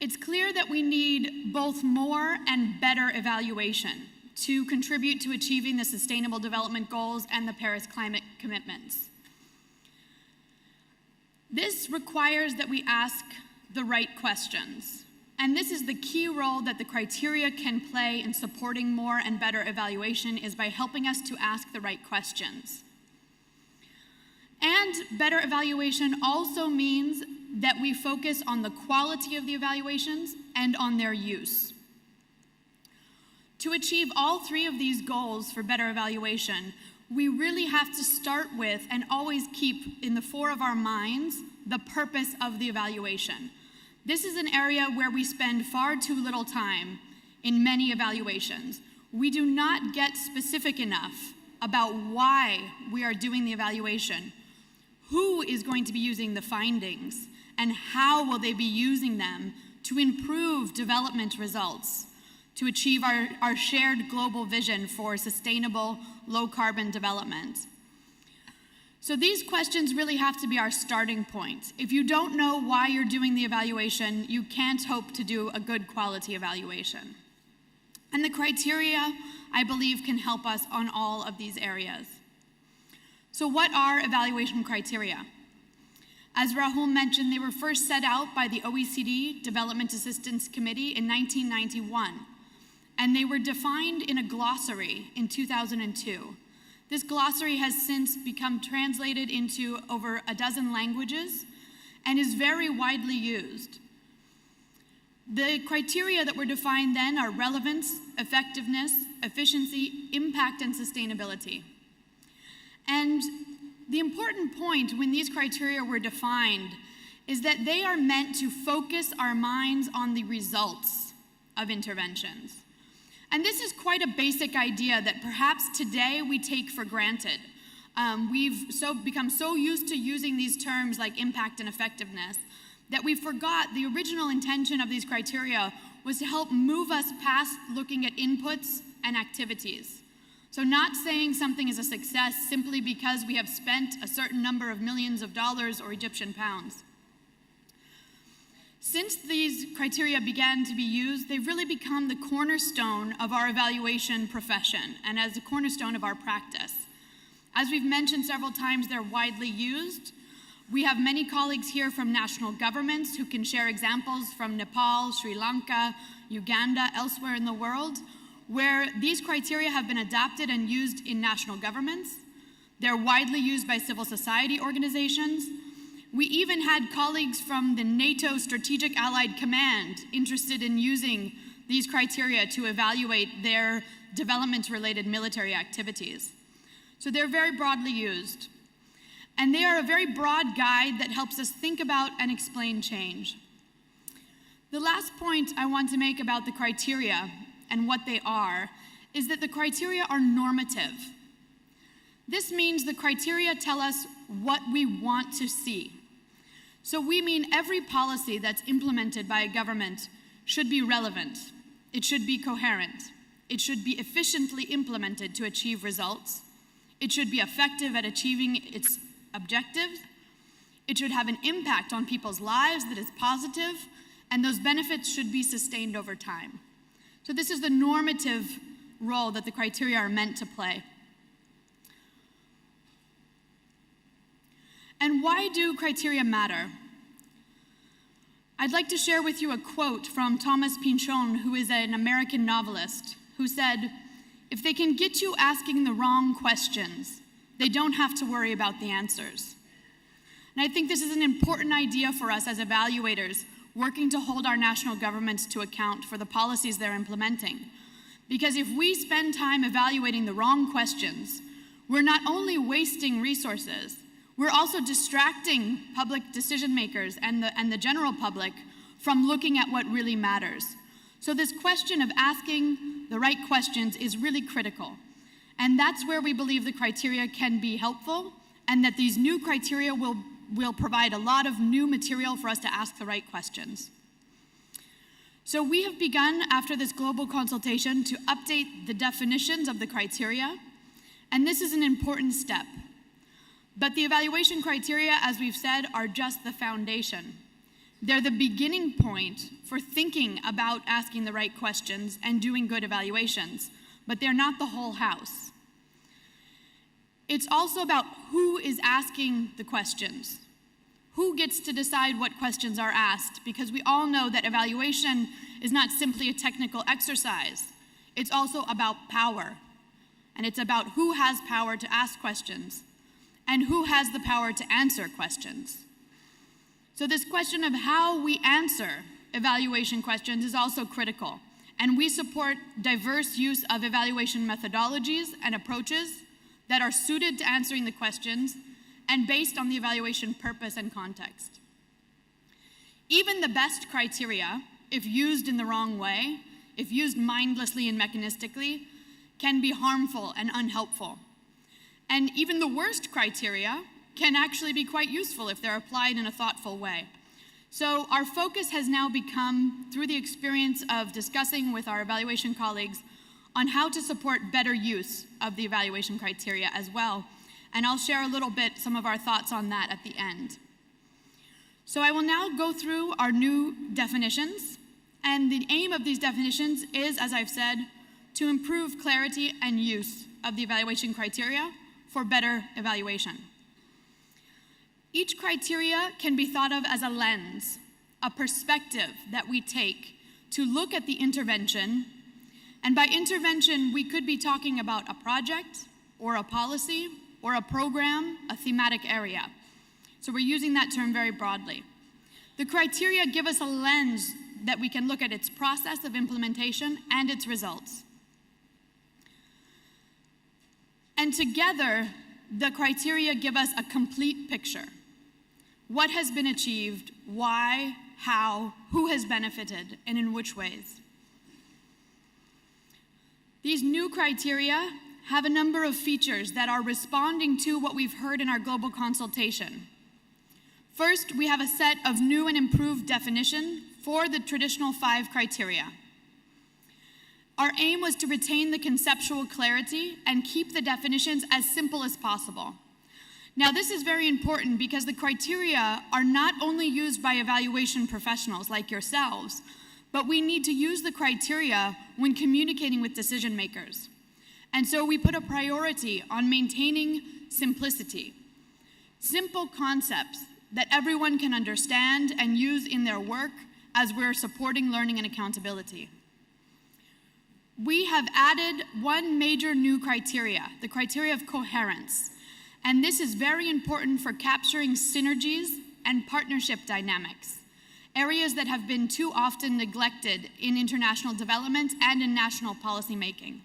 It's clear that we need both more and better evaluation to contribute to achieving the Sustainable Development Goals and the Paris climate commitments. This requires that we ask the right questions. And this is the key role that the criteria can play in supporting more and better evaluation, is by helping us to ask the right questions. And better evaluation also means that we focus on the quality of the evaluations and on their use. To achieve all three of these goals for better evaluation, we really have to start with and always keep in the fore of our minds the purpose of the evaluation. This is an area where we spend far too little time in many evaluations. We do not get specific enough about why we are doing the evaluation, who is going to be using the findings, and how will they be using them to improve development results, to achieve our shared global vision for sustainable, low-carbon development. So these questions really have to be our starting point. If you don't know why you're doing the evaluation, you can't hope to do a good quality evaluation. And the criteria, I believe, can help us on all of these areas. So what are evaluation criteria? As Rahul mentioned, they were first set out by the OECD Development Assistance Committee in 1991, and they were defined in a glossary in 2002. This glossary has since become translated into over a dozen languages and is very widely used. The criteria that were defined then are relevance, effectiveness, efficiency, impact, and sustainability. And the important point when these criteria were defined is that they are meant to focus our minds on the results of interventions. And this is quite a basic idea that perhaps today we take for granted. We've become so used to using these terms like impact and effectiveness that we forgot the original intention of these criteria was to help move us past looking at inputs and activities. So not saying something is a success simply because we have spent a certain number of millions of dollars or Egyptian pounds. Since these criteria began to be used, they've really become the cornerstone of our evaluation profession and as a cornerstone of our practice. As we've mentioned several times, they're widely used. We have many colleagues here from national governments who can share examples from Nepal, Sri Lanka, Uganda, elsewhere in the world, where these criteria have been adopted and used in national governments. They're widely used by civil society organizations. We even had colleagues from the NATO Strategic Allied Command interested in using these criteria to evaluate their development-related military activities. So they're very broadly used. And they are a very broad guide that helps us think about and explain change. The last point I want to make about the criteria and what they are is that the criteria are normative. This means the criteria tell us what we want to see. So we mean every policy that's implemented by a government should be relevant, it should be coherent, it should be efficiently implemented to achieve results, it should be effective at achieving its objectives, it should have an impact on people's lives that is positive, and those benefits should be sustained over time. So this is the normative role that the criteria are meant to play. And why do criteria matter? I'd like to share with you a quote from Thomas Pynchon, who is an American novelist, who said, "If they can get you asking the wrong questions, they don't have to worry about the answers." And I think this is an important idea for us as evaluators, working to hold our national governments to account for the policies they're implementing. Because if we spend time evaluating the wrong questions, we're not only wasting resources, we're also distracting public decision makers and the general public from looking at what really matters. So this question of asking the right questions is really critical. And that's where we believe the criteria can be helpful, and that these new criteria will provide a lot of new material for us to ask the right questions. So we have begun, after this global consultation, to update the definitions of the criteria, and this is an important step. But the evaluation criteria, as we've said, are just the foundation. They're the beginning point for thinking about asking the right questions and doing good evaluations, but they're not the whole house. It's also about who is asking the questions. Who gets to decide what questions are asked? Because we all know that evaluation is not simply a technical exercise. It's also about power. And it's about who has power to ask questions and who has the power to answer questions. So this question of how we answer evaluation questions is also critical. And we support diverse use of evaluation methodologies and approaches that are suited to answering the questions and based on the evaluation purpose and context. Even the best criteria, if used in the wrong way, if used mindlessly and mechanistically, can be harmful and unhelpful. And even the worst criteria can actually be quite useful if they're applied in a thoughtful way. So our focus has now become, through the experience of discussing with our evaluation colleagues, on how to support better use of the evaluation criteria as well. And I'll share a little bit some of our thoughts on that at the end. So I will now go through our new definitions. And the aim of these definitions is, as I've said, to improve clarity and use of the evaluation criteria for better evaluation. Each criteria can be thought of as a lens, a perspective that we take to look at the intervention. And by intervention, we could be talking about a project or a policy or a program, a thematic area. So we're using that term very broadly. The criteria give us a lens that we can look at its process of implementation and its results. And together, the criteria give us a complete picture. What has been achieved, why, how, who has benefited, and in which ways. These new criteria have a number of features that are responding to what we've heard in our global consultation. First, we have a set of new and improved definition for the traditional 5 criteria. Our aim was to retain the conceptual clarity and keep the definitions as simple as possible. Now, this is very important because the criteria are not only used by evaluation professionals like yourselves, but we need to use the criteria when communicating with decision makers. And so we put a priority on maintaining simplicity, simple concepts that everyone can understand and use in their work as we're supporting learning and accountability. We have added one major new criteria, the criteria of coherence. And this is very important for capturing synergies and partnership dynamics, areas that have been too often neglected in international development and in national policy making.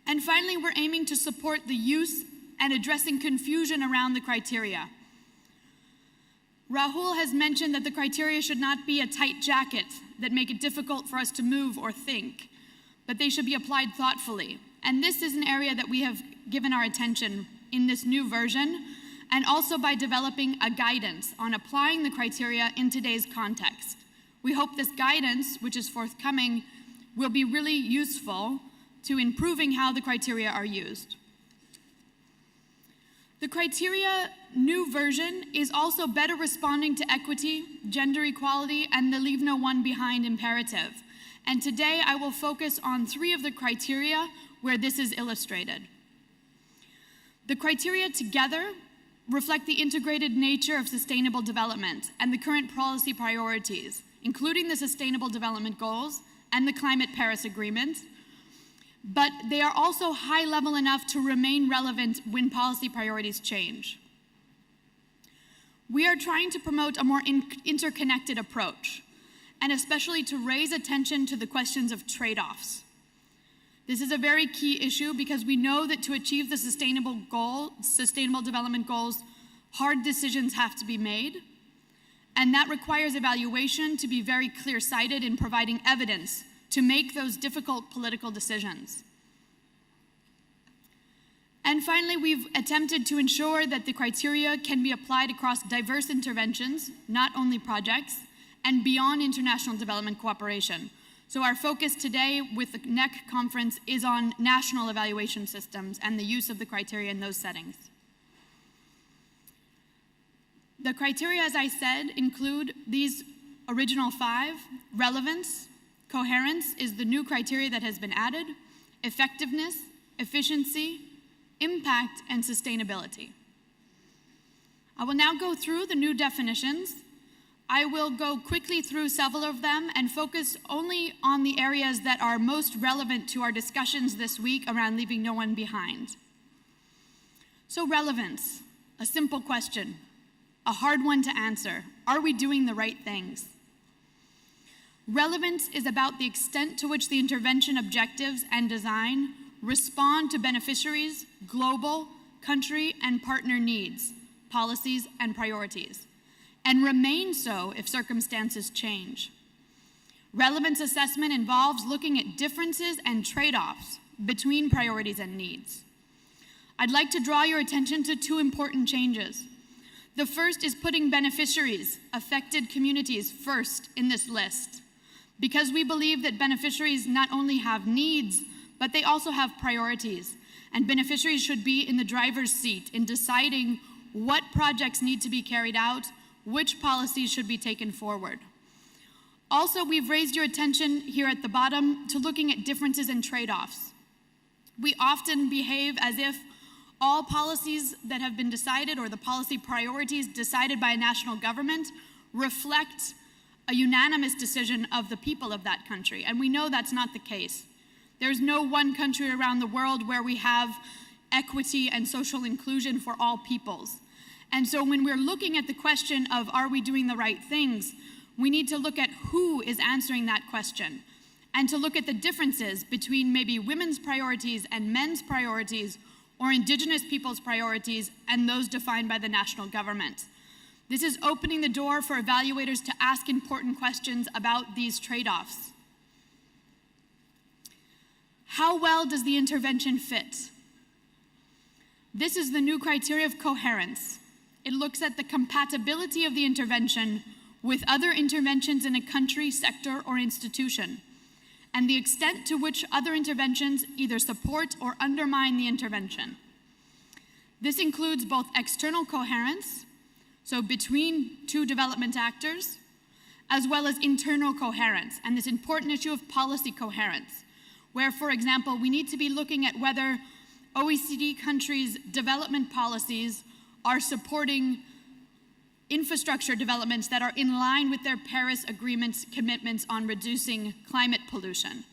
And finally, we're aiming to support the use and addressing confusion around the criteria. Rahul has mentioned that the criteria should not be a tight jacket that make it difficult for us to move or think, but they should be applied thoughtfully. And this is an area that we have given our attention in this new version, and also by developing a guidance on applying the criteria in today's context. We hope this guidance, which is forthcoming, will be really useful to improving how the criteria are used. The criteria new version is also better responding to equity, gender equality, and the leave no one behind imperative. And today I will focus on 3 of the criteria where this is illustrated. The criteria together reflect the integrated nature of sustainable development and the current policy priorities, including the Sustainable Development Goals and the Climate Paris Agreement, but they are also high level enough to remain relevant when policy priorities change. We are trying to promote a more interconnected approach, and especially to raise attention to the questions of trade-offs. This is a very key issue because we know that to achieve the sustainable development goals, hard decisions have to be made, and that requires evaluation to be very clear-sighted in providing evidence to make those difficult political decisions. And finally, we've attempted to ensure that the criteria can be applied across diverse interventions, not only projects, and beyond international development cooperation. So our focus today with the NEC conference is on national evaluation systems and the use of the criteria in those settings. The criteria, as I said, include these original 5. Relevance, coherence is the new criteria that has been added, effectiveness, efficiency, impact, and sustainability. I will now go through the new definitions. I will go quickly through several of them and focus only on the areas that are most relevant to our discussions this week around leaving no one behind. So relevance, a simple question, a hard one to answer. Are we doing the right things? Relevance is about the extent to which the intervention objectives and design respond to beneficiaries, global, country, and partner needs, policies, and priorities, and remain so if circumstances change. Relevance assessment involves looking at differences and trade-offs between priorities and needs. I'd like to draw your attention to 2 important changes. The first is putting beneficiaries, affected communities, first in this list, because we believe that beneficiaries not only have needs, but they also have priorities, and beneficiaries should be in the driver's seat in deciding what projects need to be carried out, which policies should be taken forward. Also, we've raised your attention here at the bottom to looking at differences and trade-offs. We often behave as if all policies that have been decided or the policy priorities decided by a national government reflect a unanimous decision of the people of that country, and we know that's not the case. There's no one country around the world where we have equity and social inclusion for all peoples. And so when we're looking at the question of are we doing the right things, we need to look at who is answering that question and to look at the differences between maybe women's priorities and men's priorities or indigenous people's priorities and those defined by the national government. This is opening the door for evaluators to ask important questions about these trade-offs. How well does the intervention fit? This is the new criteria of coherence. It looks at the compatibility of the intervention with other interventions in a country, sector, or institution, and the extent to which other interventions either support or undermine the intervention. This includes both external coherence, so between 2 development actors, as well as internal coherence, and this important issue of policy coherence, where, for example, we need to be looking at whether OECD countries' development policies are supporting infrastructure developments that are in line with their Paris Agreement's commitments on reducing climate pollution.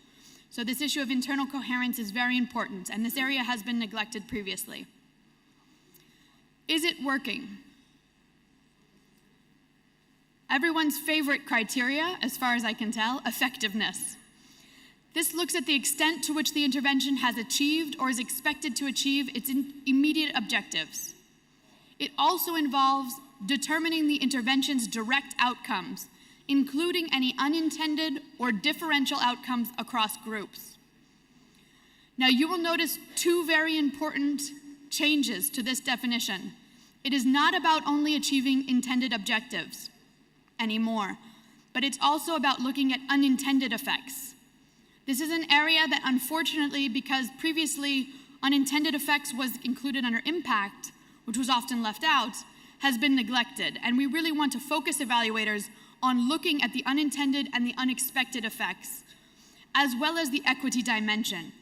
So this issue of internal coherence is very important, and this area has been neglected previously. Is it working? Everyone's favorite criteria, as far as I can tell, effectiveness. This looks at the extent to which the intervention has achieved or is expected to achieve its immediate objectives. It also involves determining the intervention's direct outcomes, including any unintended or differential outcomes across groups. Now, you will notice 2 very important changes to this definition. It is not about only achieving intended objectives anymore, but it's also about looking at unintended effects. This is an area that, unfortunately, because previously unintended effects was included under impact, which was often left out, has been neglected. And we really want to focus evaluators on looking at the unintended and the unexpected effects, as well as the equity dimension.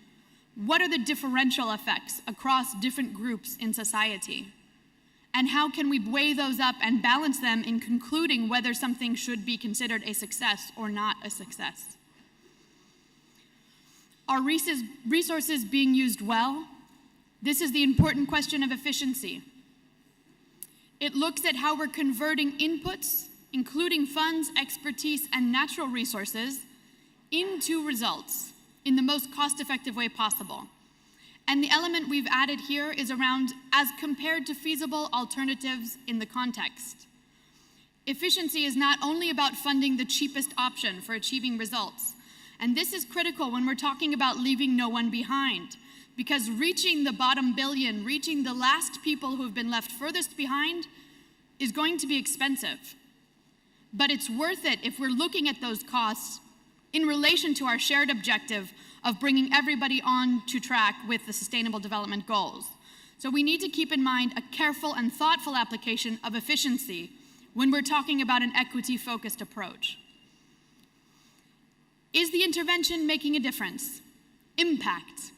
What are the differential effects across different groups in society? And how can we weigh those up and balance them in concluding whether something should be considered a success or not a success? Are resources being used well? This is the important question of efficiency. It looks at how we're converting inputs, including funds, expertise, and natural resources, into results in the most cost-effective way possible. And the element we've added here is around as compared to feasible alternatives in the context. Efficiency is not only about funding the cheapest option for achieving results, and this is critical when we're talking about leaving no one behind, because reaching the bottom billion, reaching the last people who have been left furthest behind is going to be expensive. But it's worth it if we're looking at those costs in relation to our shared objective of bringing everybody on to track with the Sustainable Development Goals. So we need to keep in mind a careful and thoughtful application of efficiency when we're talking about an equity-focused approach. Is the intervention making a difference? Impact.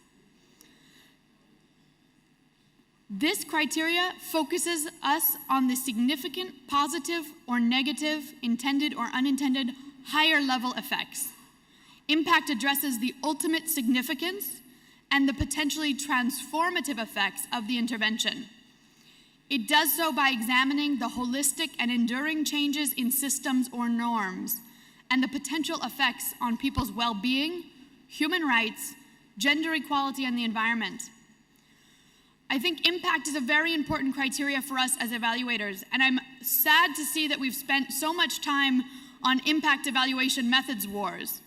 This criteria focuses us on the significant positive or negative, intended or unintended, higher level effects. Impact addresses the ultimate significance and the potentially transformative effects of the intervention. It does so by examining the holistic and enduring changes in systems or norms and the potential effects on people's well-being, human rights, gender equality, and the environment. I think impact is a very important criteria for us as evaluators, and I'm sad to see that we've spent so much time on impact evaluation methods wars,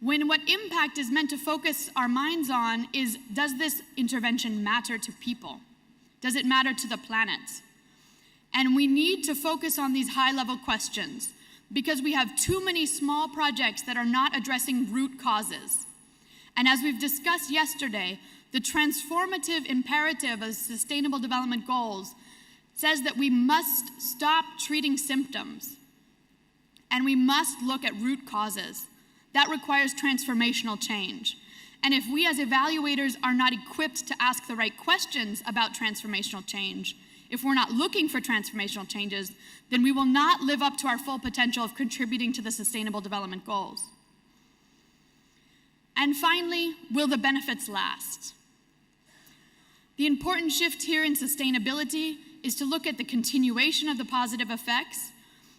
when what impact is meant to focus our minds on is, does this intervention matter to people? Does it matter to the planet? And we need to focus on these high-level questions because we have too many small projects that are not addressing root causes. And as we've discussed yesterday, the transformative imperative of Sustainable Development Goals says that we must stop treating symptoms and we must look at root causes. That requires transformational change. And if we as evaluators are not equipped to ask the right questions about transformational change, if we're not looking for transformational changes, then we will not live up to our full potential of contributing to the Sustainable Development Goals. And finally, will the benefits last? The important shift here in sustainability is to look at the continuation of the positive effects,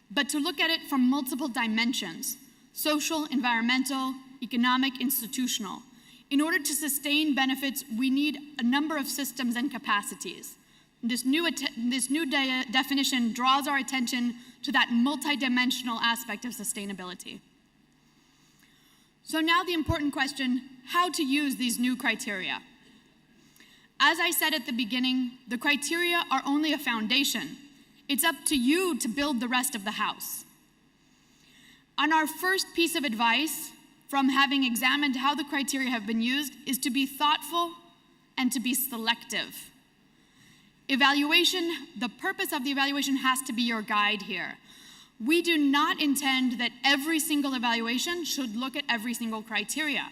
but to look at it from multiple dimensions: social, environmental, economic, institutional. In order to sustain benefits, we need a number of systems and capacities. This new definition draws our attention to that multidimensional aspect of sustainability. So now the important question, how to use these new criteria. As I said at the beginning, the criteria are only a foundation. It's up to you to build the rest of the house. On our first piece of advice, from having examined how the criteria have been used, is to be thoughtful and to be selective. Evaluation, the purpose of the evaluation has to be your guide here. We do not intend that every single evaluation should look at every single criteria.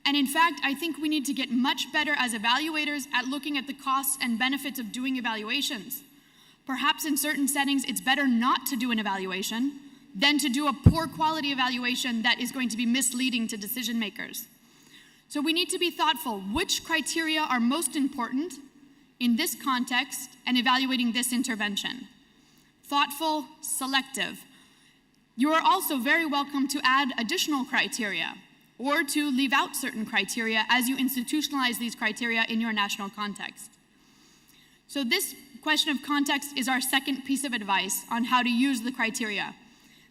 And in fact, I think we need to get much better as evaluators at looking at the costs and benefits of doing evaluations. Perhaps in certain settings, it's better not to do an evaluation than to do a poor quality evaluation that is going to be misleading to decision makers. So we need to be thoughtful. Which criteria are most important in this context and evaluating this intervention? Thoughtful, selective. You are also very welcome to add additional criteria or to leave out certain criteria as you institutionalize these criteria in your national context. So this question of context is our second piece of advice on how to use the criteria.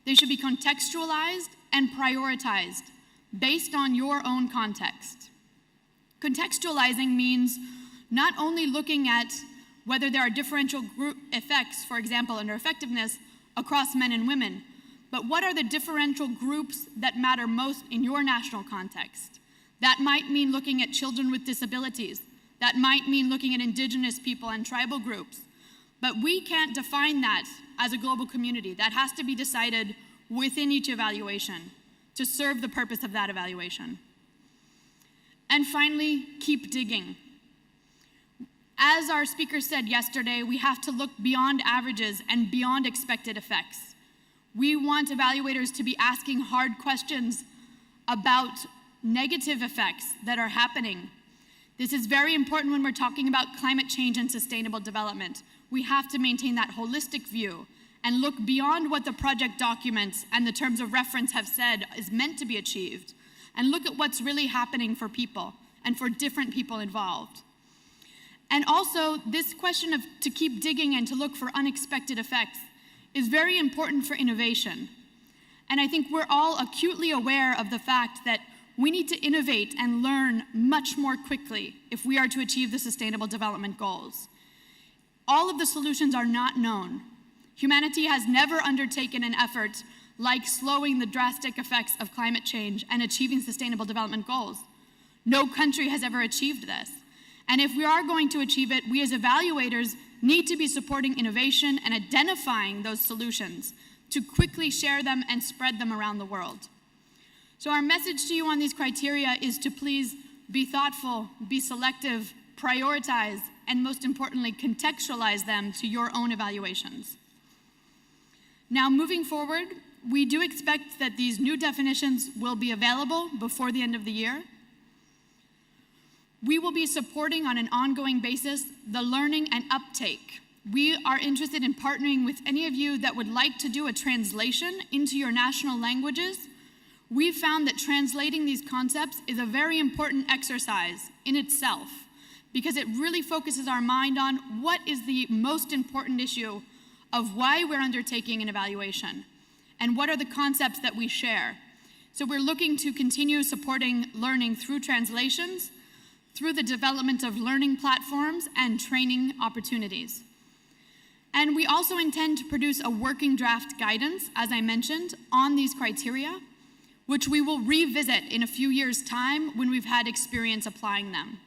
They should be contextualized and prioritized based on your own context. Contextualizing means not only looking at whether there are differential group effects, for example, under effectiveness, across men and women, but what are the differential groups that matter most in your national context? That might mean looking at children with disabilities. That might mean looking at indigenous people and tribal groups. But we can't define that as a global community. That has to be decided within each evaluation to serve the purpose of that evaluation. And finally, keep digging. As our speaker said yesterday, we have to look beyond averages and beyond expected effects. We want evaluators to be asking hard questions about negative effects that are happening. This is very important when we're talking about climate change and sustainable development. We have to maintain that holistic view and look beyond what the project documents and the terms of reference have said is meant to be achieved, and look at what's really happening for people and for different people involved. And also, this question of to keep digging and to look for unexpected effects is very important for innovation. And I think we're all acutely aware of the fact that we need to innovate and learn much more quickly if we are to achieve the Sustainable Development Goals. All of the solutions are not known. Humanity has never undertaken an effort like slowing the drastic effects of climate change and achieving Sustainable Development Goals. No country has ever achieved this. And if we are going to achieve it, we as evaluators need to be supporting innovation and identifying those solutions to quickly share them and spread them around the world. So our message to you on these criteria is to please be thoughtful, be selective, prioritize, and most importantly, contextualize them to your own evaluations. Now, moving forward, we do expect that these new definitions will be available before the end of the year. We will be supporting on an ongoing basis the learning and uptake. We are interested in partnering with any of you that would like to do a translation into your national languages. We've found that translating these concepts is a very important exercise in itself because it really focuses our mind on what is the most important issue of why we're undertaking an evaluation and what are the concepts that we share. So we're looking to continue supporting learning through translations, through the development of learning platforms and training opportunities. And we also intend to produce a working draft guidance, as I mentioned, on these criteria, which we will revisit in a few years' time when we've had experience applying them.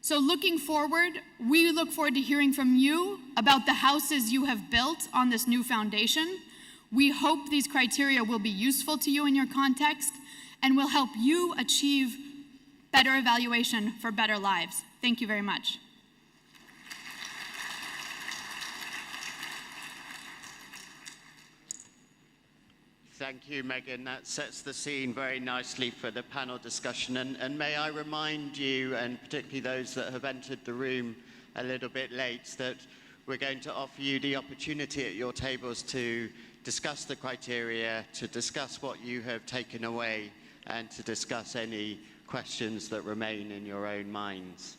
So looking forward, we look forward to hearing from you about the houses you have built on this new foundation. We hope these criteria will be useful to you in your context and will help you achieve better evaluation for better lives. Thank you very much. Thank you, Megan. That sets the scene very nicely for the panel discussion. And may I remind you, and particularly those that have entered the room a little bit late, that we're going to offer you the opportunity at your tables to discuss the criteria, to discuss what you have taken away, and to discuss any questions that remain in your own minds.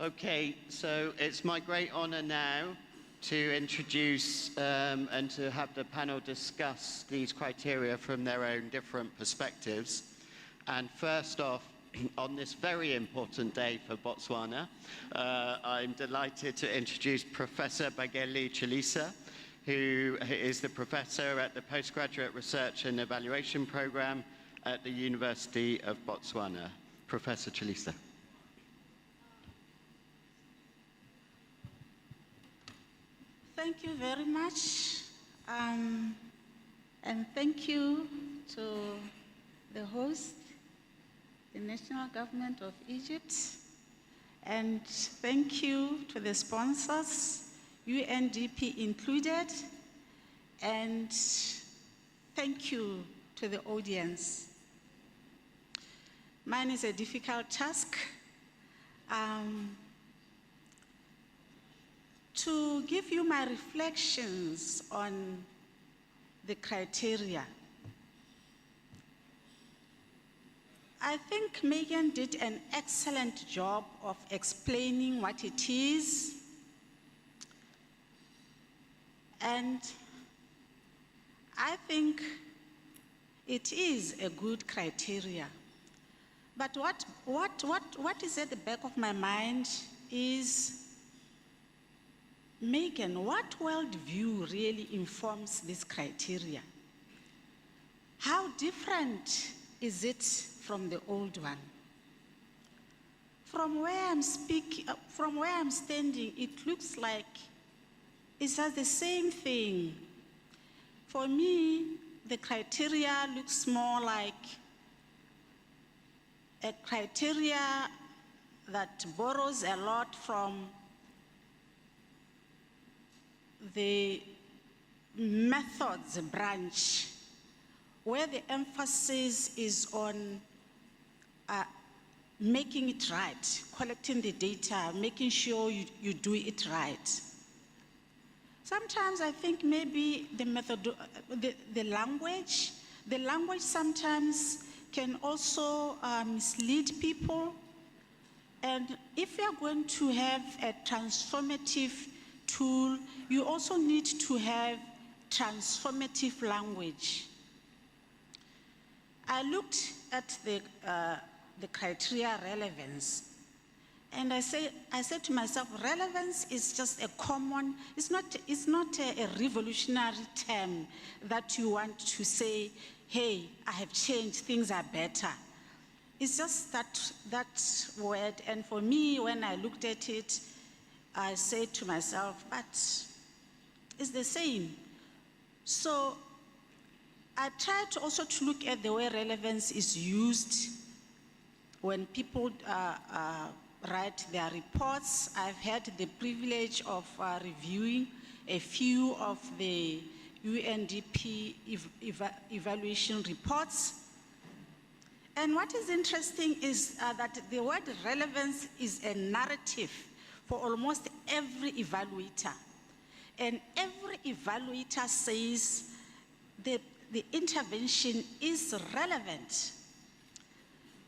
Okay, so it's my great honor now to introduce and to have the panel discuss these criteria from their own different perspectives. And first off, on this very important day for Botswana, I'm delighted to introduce Professor Bageli Chalisa, who is the professor at the Postgraduate Research and Evaluation Program at the University of Botswana. Professor Chalisa. Thank you very much, and thank you to the host, the National Government of Egypt, and thank you to the sponsors, UNDP included, and thank you to the audience. Mine is a difficult task. To give you my reflections on the criteria. I think Megan did an excellent job of explaining what it is, and I think it is a good criteria. But what is at the back of my mind is, Megan, what worldview really informs this criteria? How different is it from the old one? From where I'm standing, it looks like it's the same thing. For me, the criteria looks more like a criteria that borrows a lot from the methods branch, where the emphasis is on making it right, collecting the data, making sure you do it right. Sometimes I think maybe the language sometimes can also mislead people. And if you're going to have a transformative tool, you also need to have transformative language. I looked at the criteria relevance, and I said to myself, relevance is just a common, it's not a revolutionary term that you want to say, hey, I have changed, things are better. it's just that word, and for me, when I looked at it, I said to myself, but it's the same. So I tried to also to look at the way relevance is used when people write their reports. I've had the privilege of reviewing a few of the UNDP evaluation reports. And what is interesting is that the word relevance is a narrative for almost every evaluator. And every evaluator says that the intervention is relevant.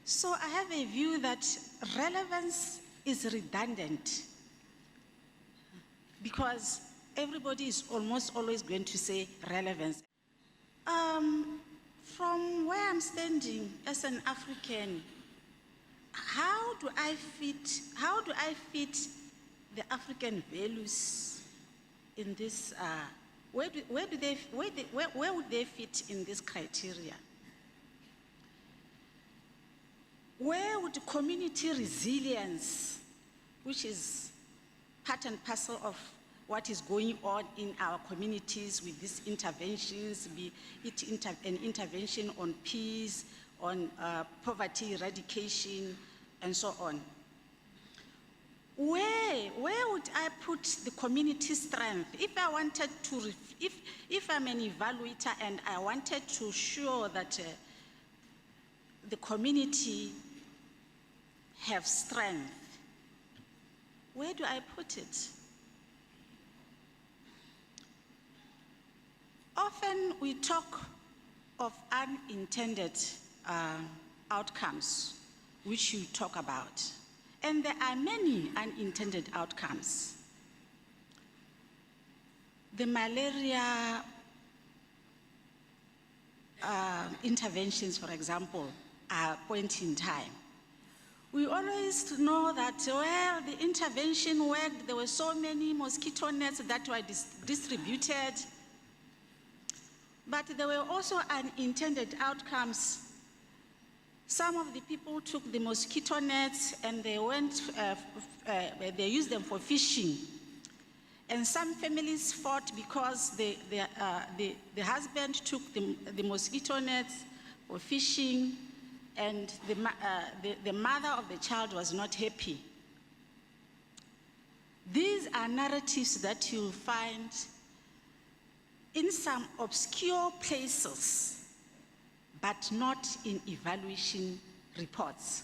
So I have a view that relevance is redundant because everybody is almost always going to say relevance. From where I'm standing as an African, how do I fit the African values in this? Where would they fit in this criteria? Where would community resilience, which is part and parcel of what is going on in our communities with these interventions, be it an intervention on peace, on poverty eradication, and so on. Where would I put the community strength? If I wanted to, if I'm an evaluator and I wanted to show that the community have strength, where do I put it? Often we talk of unintended outcomes, which you talk about. And there are many unintended outcomes. The malaria interventions, for example, are a point in time. We always know that, well, the intervention worked, there were so many mosquito nets that were distributed, but there were also unintended outcomes. Some of the people took the mosquito nets and they they used them for fishing. And some families fought because the husband took the mosquito nets for fishing, and the mother of the child was not happy. These are narratives that you'll find in some obscure places, but not in evaluation reports.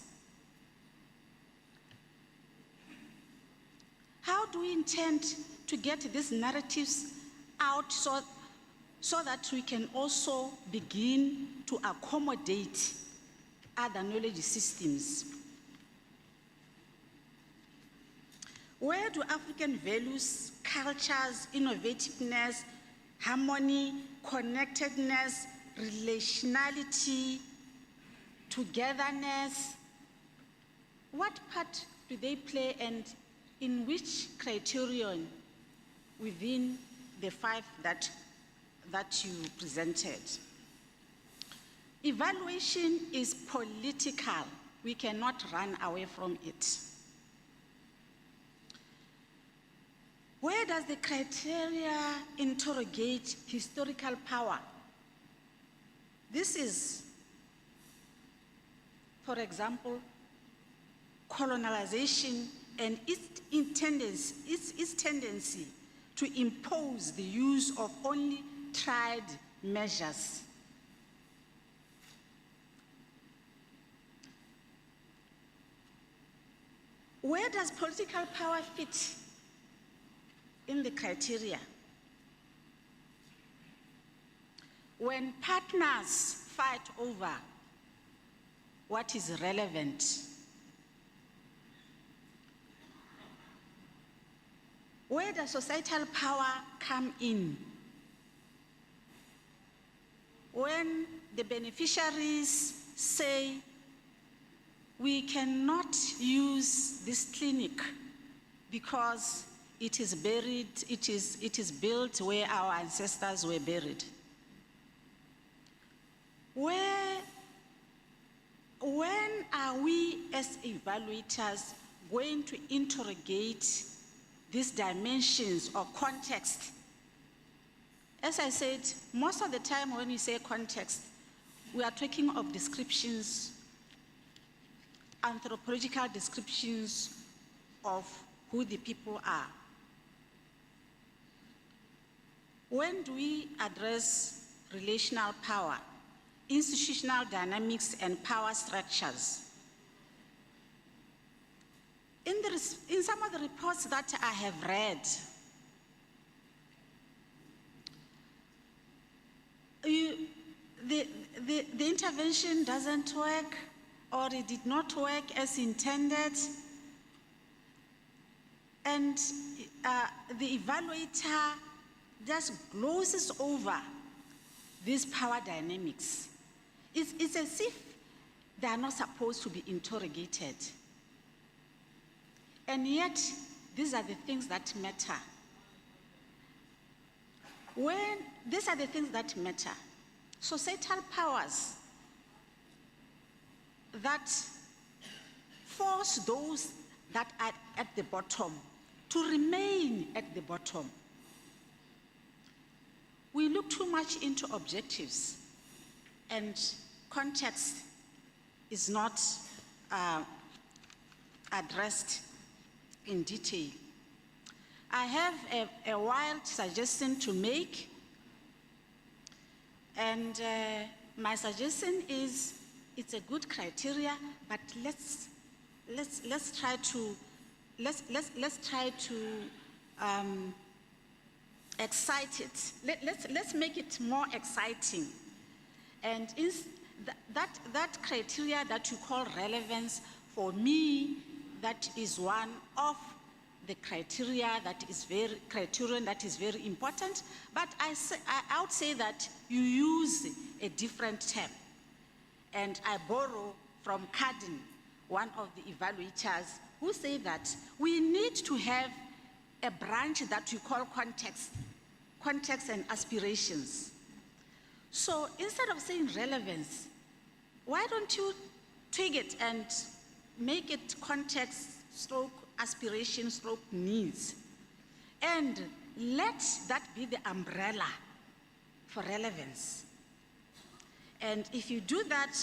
How do we intend to get these narratives out so that we can also begin to accommodate other knowledge systems? Where do African values, cultures, innovativeness, harmony, connectedness, relationality, togetherness, what part do they play, and in which criterion within the 5 that you presented? Evaluation is political. We cannot run away from it. Where does the criteria interrogate historical power? This is, for example, colonization and its tendency to impose the use of only tried measures. Where does political power fit in the criteria? When partners fight over what is relevant, where does societal power come in? When the beneficiaries say, we cannot use this clinic because it is buried, it is built where our ancestors were buried. when are we as evaluators going to interrogate these dimensions of context? As I said, most of the time when we say context, we are talking of descriptions, anthropological descriptions of who the people are. When do we address relational power, institutional dynamics, and power structures? In some of the reports that I have read, the intervention doesn't work, or it did not work as intended, and the evaluator just glosses over these power dynamics. It's as if they are not supposed to be interrogated. And yet, these are the things that matter. These are the things that matter. Societal powers that force those that are at the bottom to remain at the bottom. We look too much into objectives, and context is not addressed in detail. I have a wild suggestion to make, and my suggestion is it's a good criteria, but let's try to excite it. Let's make it more exciting. And that criteria that you call relevance, for me, that is one of the criterion that is very important. But I would say that you use a different term. And I borrow from Cardin, one of the evaluators, who say that we need to have a branch that we call context and aspirations. So instead of saying relevance, why don't you twig it and make it context stroke aspiration stroke needs, and let that be the umbrella for relevance. And if you do that,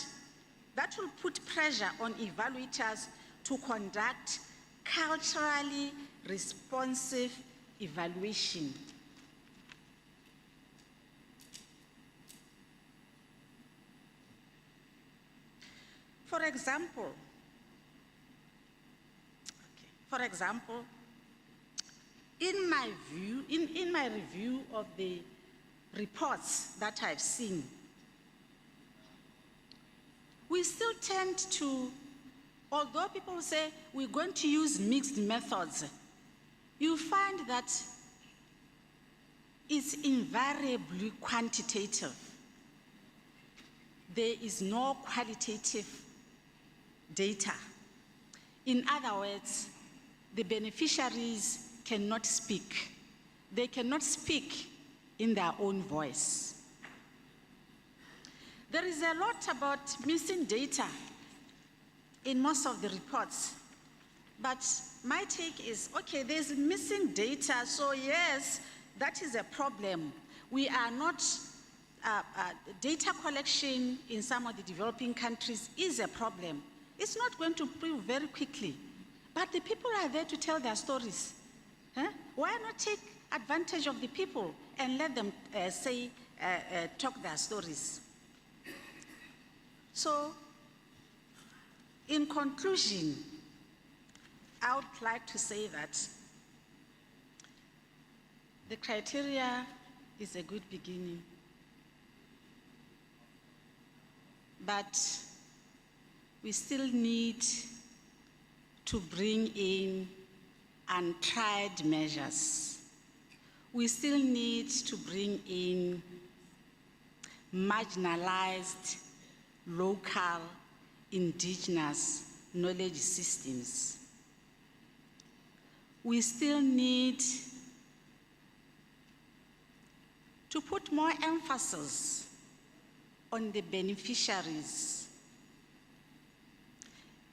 that will put pressure on evaluators to conduct culturally responsive evaluation. For example, in my review of the reports that I've seen, we still tend to, although people say we're going to use mixed methods, you find that it's invariably quantitative. There is no qualitative data. In other words, the beneficiaries cannot speak. They cannot speak in their own voice. There is a lot about missing data in most of the reports. But my take is, okay, there's missing data, so yes, that is a problem. We are not, data collection in some of the developing countries is a problem. It's not going to improve very quickly, but the people are there to tell their stories. Why not take advantage of the people and let them talk their stories? So, in conclusion, I would like to say that the criteria is a good beginning, but we still need to bring in untried measures. We still need to bring in marginalized, local, indigenous knowledge systems. We still need to put more emphasis on the beneficiaries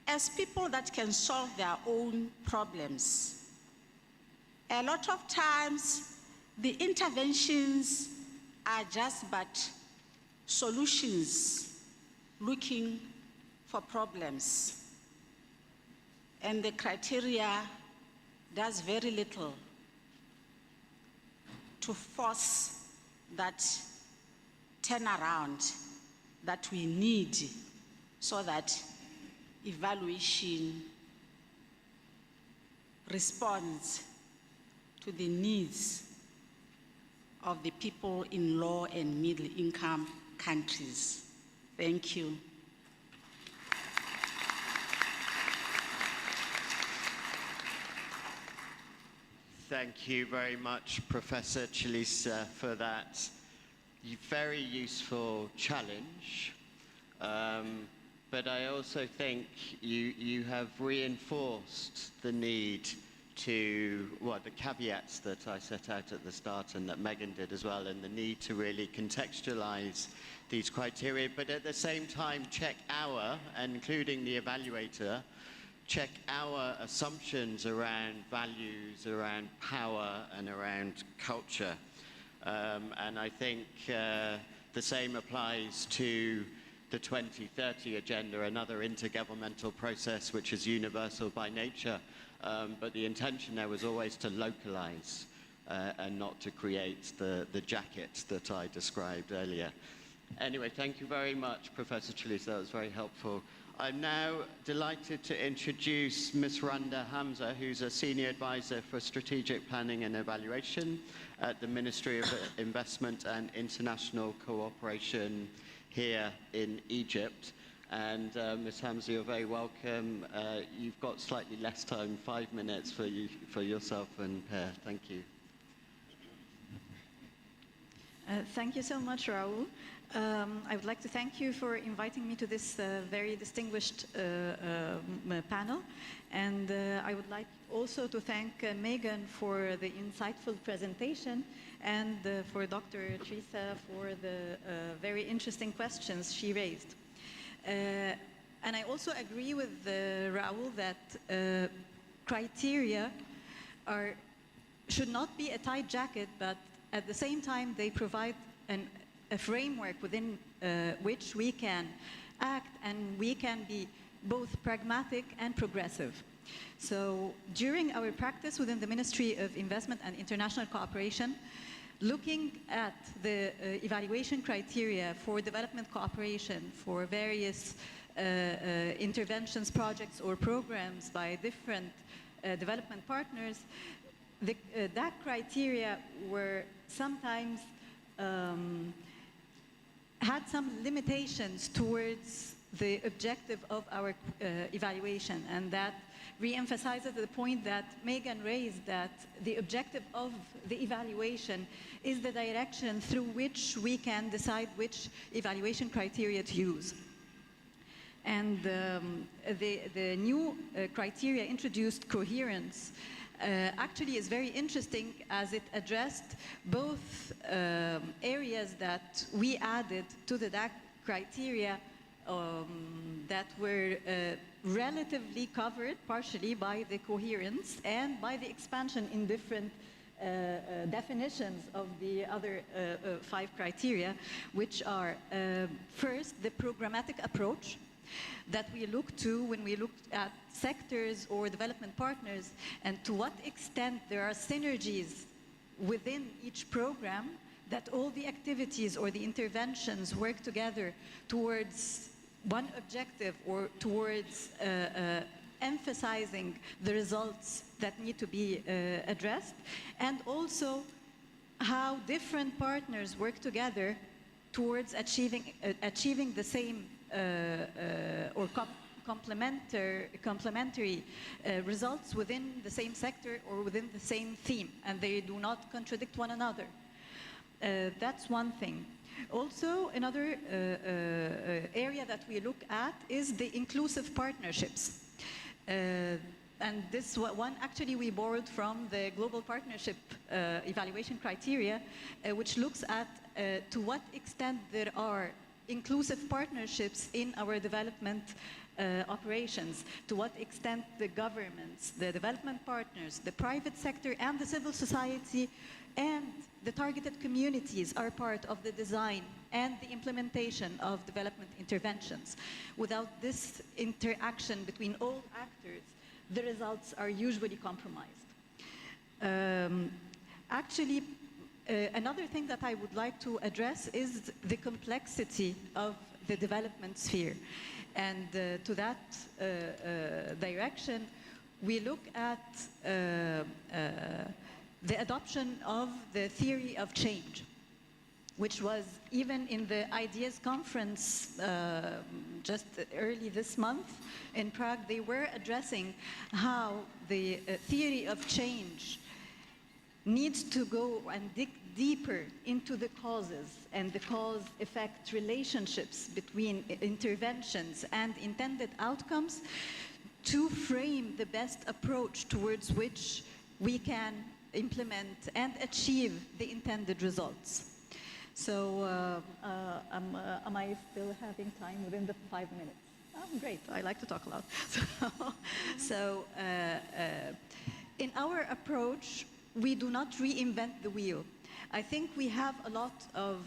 as people that can solve their own problems. A lot of times, the interventions are just but solutions looking for problems. And the criteria does very little to force that turnaround that we need so that evaluation responds to the needs of the people in low and middle income countries. Thank you. Thank you very much, Professor Chilisa, for that very useful challenge. But I also think you have reinforced the need to, the caveats that I set out at the start and that Megan did as well, and the need to really contextualize these criteria, but at the same time check including the evaluator, check our assumptions around values, around power, and around culture. And I think the same applies to the 2030 agenda, another intergovernmental process which is universal by nature. But the intention there was always to localize and not to create the jacket that I described earlier. Anyway, thank you very much, Professor Chilisa. That was very helpful. I'm now delighted to introduce Ms. Randa Hamza, who's a Senior Advisor for Strategic Planning and Evaluation at the Ministry of Investment and International Cooperation here in Egypt. And Ms. Hamza, you're very welcome. You've got slightly less time, 5 minutes for yourself and Per. Thank you. Thank you so much, Rahul. I would like to thank you for inviting me to this very distinguished panel. And I would like also to thank Megan for the insightful presentation and for Dr. Chilisa for the very interesting questions she raised. And I also agree with Rahul that criteria should not be a tight jacket, but at the same time they provide a framework within which we can act and we can be both pragmatic and progressive. So during our practice within the Ministry of Investment and International Cooperation, looking at the evaluation criteria for development cooperation for various interventions, projects, or programs by different development partners, that criteria were sometimes had some limitations towards the objective of our evaluation, and that re-emphasizes the point that Megan raised, that the objective of the evaluation is the direction through which we can decide which evaluation criteria to use. And the new criteria introduced coherence actually is very interesting, as it addressed both areas that we added to the DAC criteria that were relatively covered partially by the coherence and by the expansion in different definitions of the other 5 criteria, which are first, the programmatic approach that we look to when we look at sectors or development partners, and to what extent there are synergies within each program, that all the activities or the interventions work together towards one objective or towards emphasizing the results that need to be addressed, and also how different partners work together towards achieving the same or complementary results within the same sector or within the same theme, and they do not contradict one another. That's one thing. Also, another area that we look at is the inclusive partnerships. And this one actually we borrowed from the global partnership evaluation criteria, which looks at to what extent there are inclusive partnerships in our development operations, to what extent the governments, the development partners, the private sector, and the civil society, and the targeted communities are part of the design and the implementation of development interventions. Without this interaction between all actors, the results are usually compromised. Actually, another thing that I would like to address is the complexity of the development sphere. And to that direction, we look at the adoption of the theory of change, which was even in the Ideas Conference just early this month in Prague. They were addressing how the theory of change needs to go and dig deeper into the causes and the cause-effect relationships between interventions and intended outcomes to frame the best approach towards which we can implement and achieve the intended results. So am I still having time within the 5 minutes? Oh, great, I like to talk a lot. So in our approach, we do not reinvent the wheel. I think we have a lot of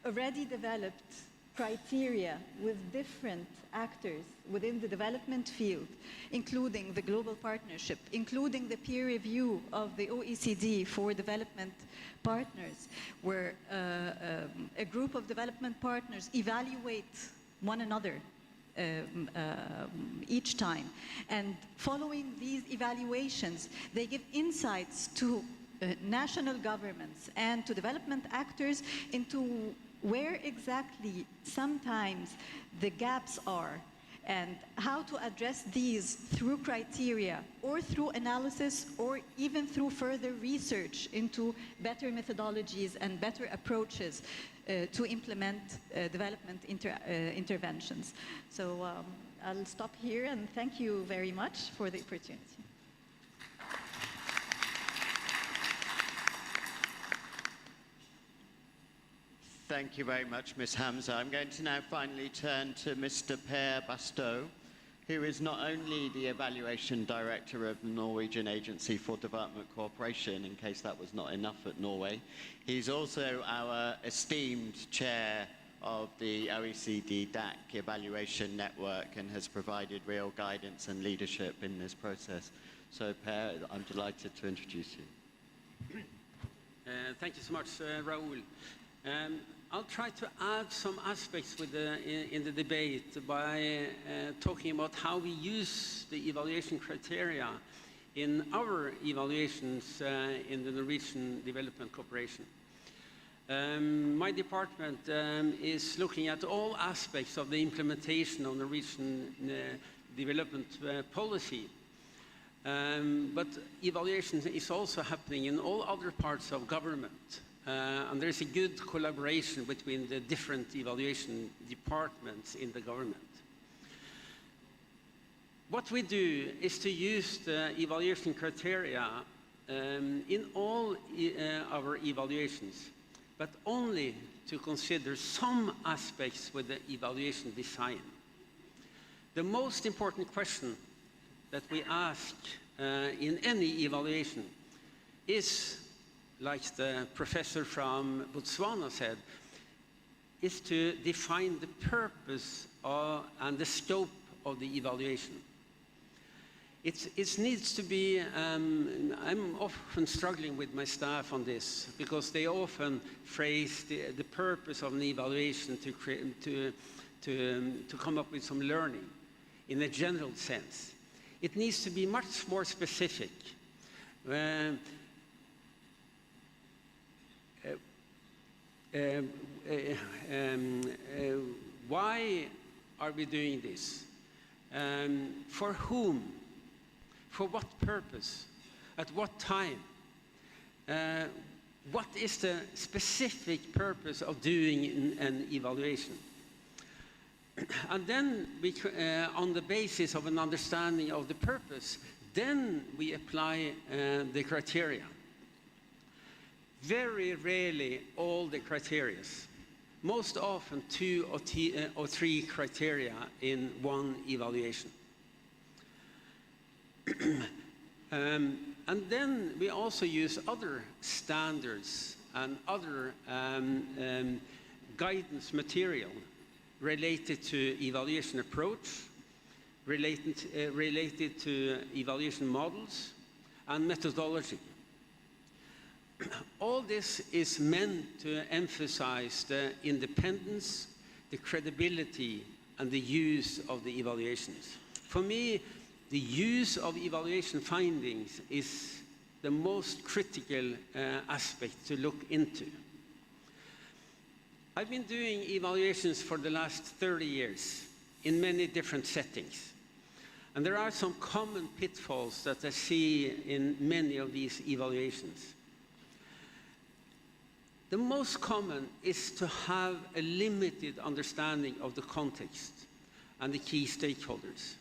already developed criteria with different actors within the development field, including the global partnership, including the peer review of the OECD for development partners, where a group of development partners evaluate one another each time. And following these evaluations, they give insights to national governments and to development actors into where exactly sometimes the gaps are and how to address these through criteria or through analysis or even through further research into better methodologies and better approaches to implement development interventions. So I'll stop here and thank you very much for the opportunity. Thank you very much, Ms. Hamza. I'm going to now finally turn to Mr. Per Bastow, who is not only the Evaluation Director of the Norwegian Agency for Development Cooperation, in case that was not enough at Norway, he's also our esteemed chair of the OECD DAC Evaluation Network and has provided real guidance and leadership in this process. So, Per, I'm delighted to introduce you. Thank you so much, Rahul. I'll try to add some aspects in the debate by talking about how we use the evaluation criteria in our evaluations in the Norwegian Development Cooperation. My department is looking at all aspects of the implementation of Norwegian development policy. But evaluation is also happening in all other parts of government. And there is a good collaboration between the different evaluation departments in the government. What we do is to use the evaluation criteria in all our evaluations, but only to consider some aspects with the evaluation design. The most important question that we ask in any evaluation is, like the professor from Botswana said, is to define the purpose and the scope of the evaluation. It needs to be, I'm often struggling with my staff on this because they often phrase the purpose of an evaluation to come up with some learning in a general sense. It needs to be much more specific. Why are we doing this? For whom? For what purpose? At what time? What is the specific purpose of doing an evaluation? And then, on the basis of an understanding of the purpose, then we apply the criteria. Very rarely all the criteria most often 2 or 3 criteria in one evaluation. And then we also use other standards and other guidance material related to evaluation approach, related to evaluation models and methodology. All this is meant to emphasize the independence, the credibility, and the use of the evaluations. For me, the use of evaluation findings is the most critical aspect to look into. I've been doing evaluations for the last 30 years in many different settings. And there are some common pitfalls that I see in many of these evaluations. The most common is to have a limited understanding of the context and the key stakeholders.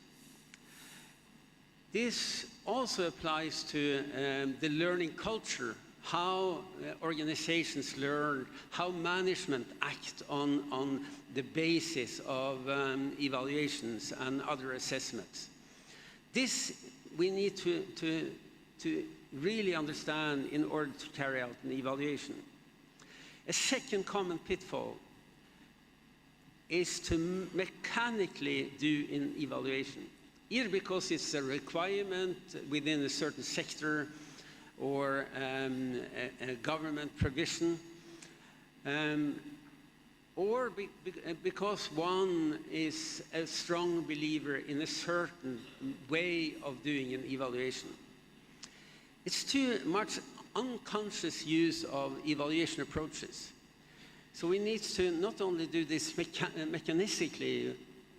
This also applies to the learning culture, how organizations learn, how management act on the basis of evaluations and other assessments. This we need to really understand in order to carry out an evaluation. A second common pitfall is to mechanically do an evaluation, either because it's a requirement within a certain sector or a government provision, or because one is a strong believer in a certain way of doing an evaluation. It's too much unconscious use of evaluation approaches. So we need to not only do this mechanistically,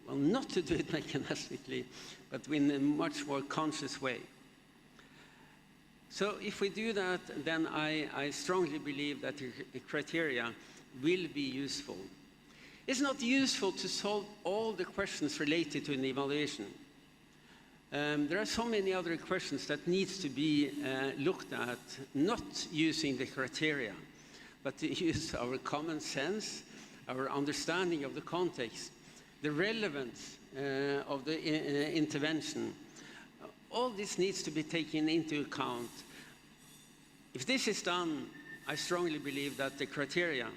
well, not to do it mechanistically, but in a much more conscious way. So if we do that, then I strongly believe that the criteria will be useful. It's not useful to solve all the questions related to an evaluation. There are so many other questions that needs to be looked at, not using the criteria, but to use our common sense, our understanding of the context, the relevance of the intervention. All this needs to be taken into account. If this is done, I strongly believe that the criteria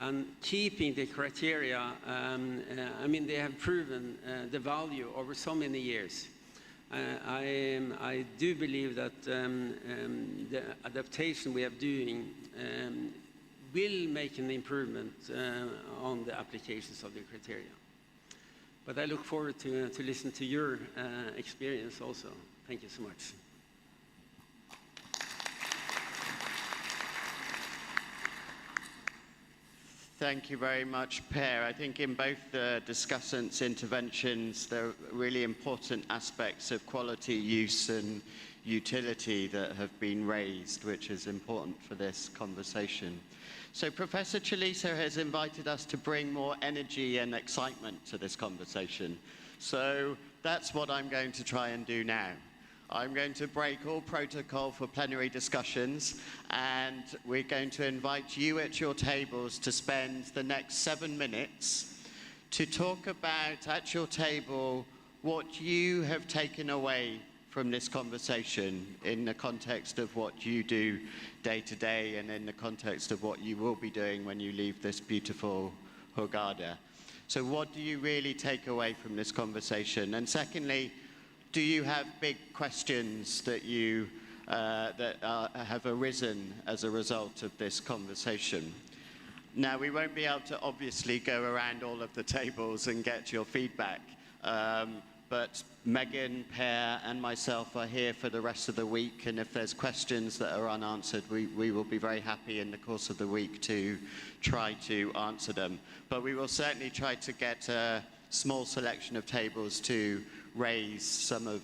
and keeping the criteria, I mean, they have proven the value over so many years. I do believe that the adaptation we are doing will make an improvement on the applications of the criteria. But I look forward to listen to your experience also. Thank you so much. Thank you very much, Per. I think in both the discussants' interventions, there are really important aspects of quality, use and utility that have been raised, which is important for this conversation. So Professor Chaliso has invited us to bring more energy and excitement to this conversation. So that's what I'm going to try and do now. I'm going to break all protocol for plenary discussions, and we're going to invite you at your tables to spend the next 7 minutes to talk about, at your table, what you have taken away from this conversation in the context of what you do day to day and in the context of what you will be doing when you leave this beautiful Hurghada. So what do you really take away from this conversation? And secondly, do you have big questions that have arisen as a result of this conversation? Now, we won't be able to obviously go around all of the tables and get your feedback, but Megan, Per, and myself are here for the rest of the week, and if there's questions that are unanswered, we will be very happy in the course of the week to try to answer them. But we will certainly try to get a small selection of tables to raise some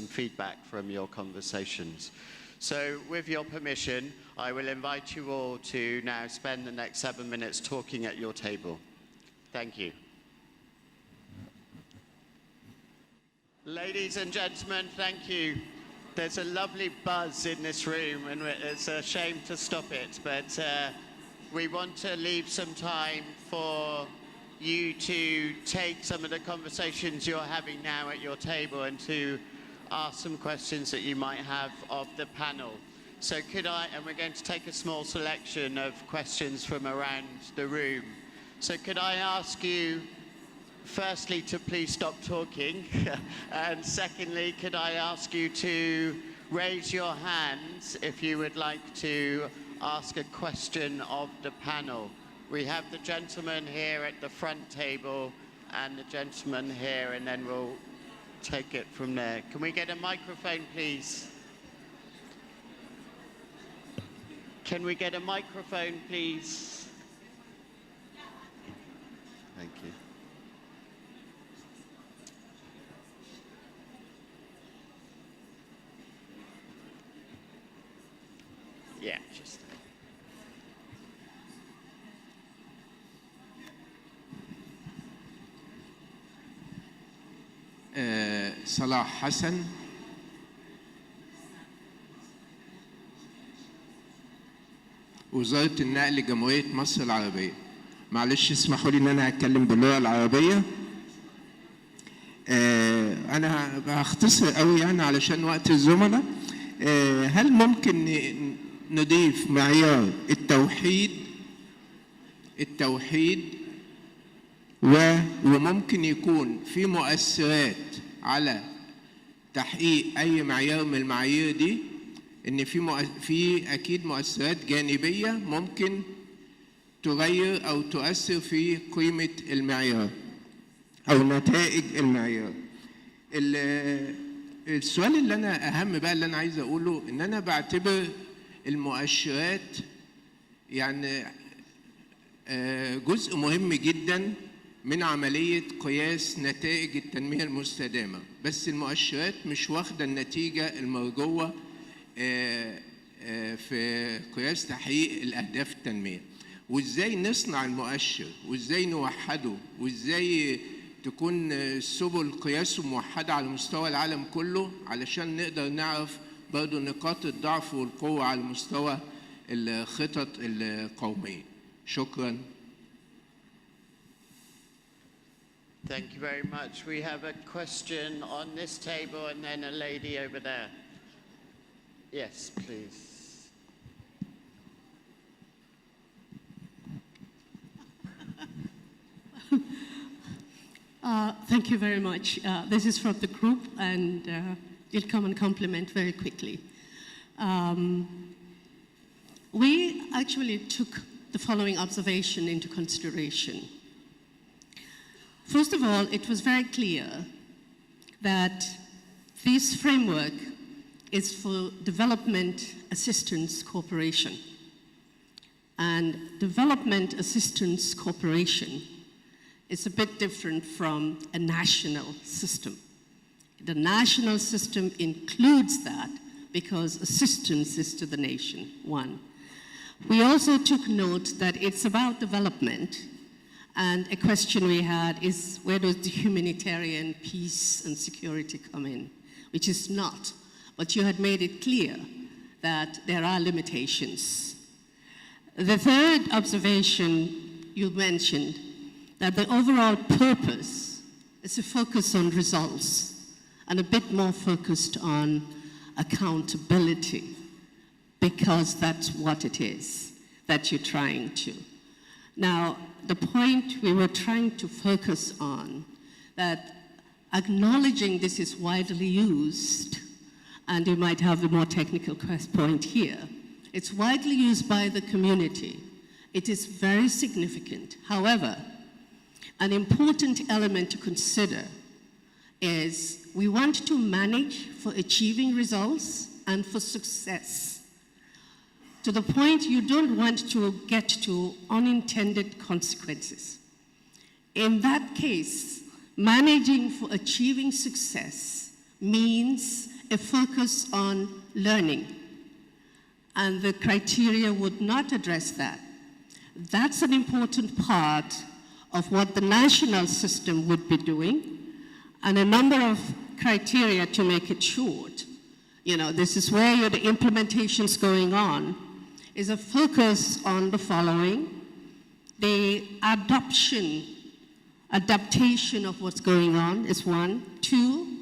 feedback from your conversations. So with your permission, I will invite you all to now spend the next 7 minutes talking at your table. Thank you. Ladies and gentlemen, thank you. There's a lovely buzz in this room, and it's a shame to stop it, but we want to leave some time for you to take some of the conversations you're having now at your table and to ask some questions that you might have of the panel. So could I, and we're going to take a small selection of questions from around the room. So could I ask you, firstly, to please stop talking, and secondly, could I ask you to raise your hands if you would like to ask a question of the panel. We have the gentleman here at the front table and the gentleman here, and then we'll take it from there. Can we get a microphone, please? Can we get a microphone, please? Thank you. Yeah, just. صلاح حسن. وزارة النقل جمهورية مصر العربية. معلش اسمحوا لي ان انا هتكلم باللغة العربية. انا هختصر قوي يعني علشان وقت الزملاء. هل ممكن نضيف معيار التوحيد وممكن يكون في مؤثرات على تحقيق اي معيار من المعايير دي، ان في اكيد مؤثرات جانبيه ممكن تغير او تؤثر في قيمه المعيار او نتائج المعيار. السؤال اللي انا اهم بقى اللي انا عايز اقوله ان انا بعتبر المؤشرات يعني جزء مهم جدا من عملية قياس نتائج التنمية المستدامة، بس المؤشرات مش واخدة النتيجة المرجوة في قياس تحقيق الأهداف التنمية. وإزاي نصنع المؤشر وإزاي نوحده وإزاي تكون سبل قياسه موحدة على مستوى العالم كله علشان نقدر نعرف برضو نقاط الضعف والقوة على مستوى الخطط القومية. شكراً. Thank you very much. We have a question on this table and then a lady over there. Yes, please. Thank you very much. This is from the group, and it'll come and complement very quickly. We actually took the following observation into consideration. First of all, it was very clear that this framework is for development assistance cooperation. And development assistance cooperation is a bit different from a national system. The national system includes that because assistance is to the nation, one. We also took note that it's about development. And a question we had is, where does the humanitarian peace and security come in? Which is not, but you had made it clear that there are limitations. The third observation you mentioned, that the overall purpose is a focus on results and a bit more focused on accountability, because that's what it is that you're trying to. Now, the point we were trying to focus on, that acknowledging this is widely used, and you might have a more technical point here, it's widely used by the community. It is very significant. However, an important element to consider is we want to manage for achieving results and for success, to the point you don't want to get to unintended consequences. In that case, managing for achieving success means a focus on learning, and the criteria would not address that. That's an important part of what the national system would be doing, and a number of criteria to make it short. You know, this is where the implementation's going on. is a focus on the following: the adaptation of what's going on is one. Two,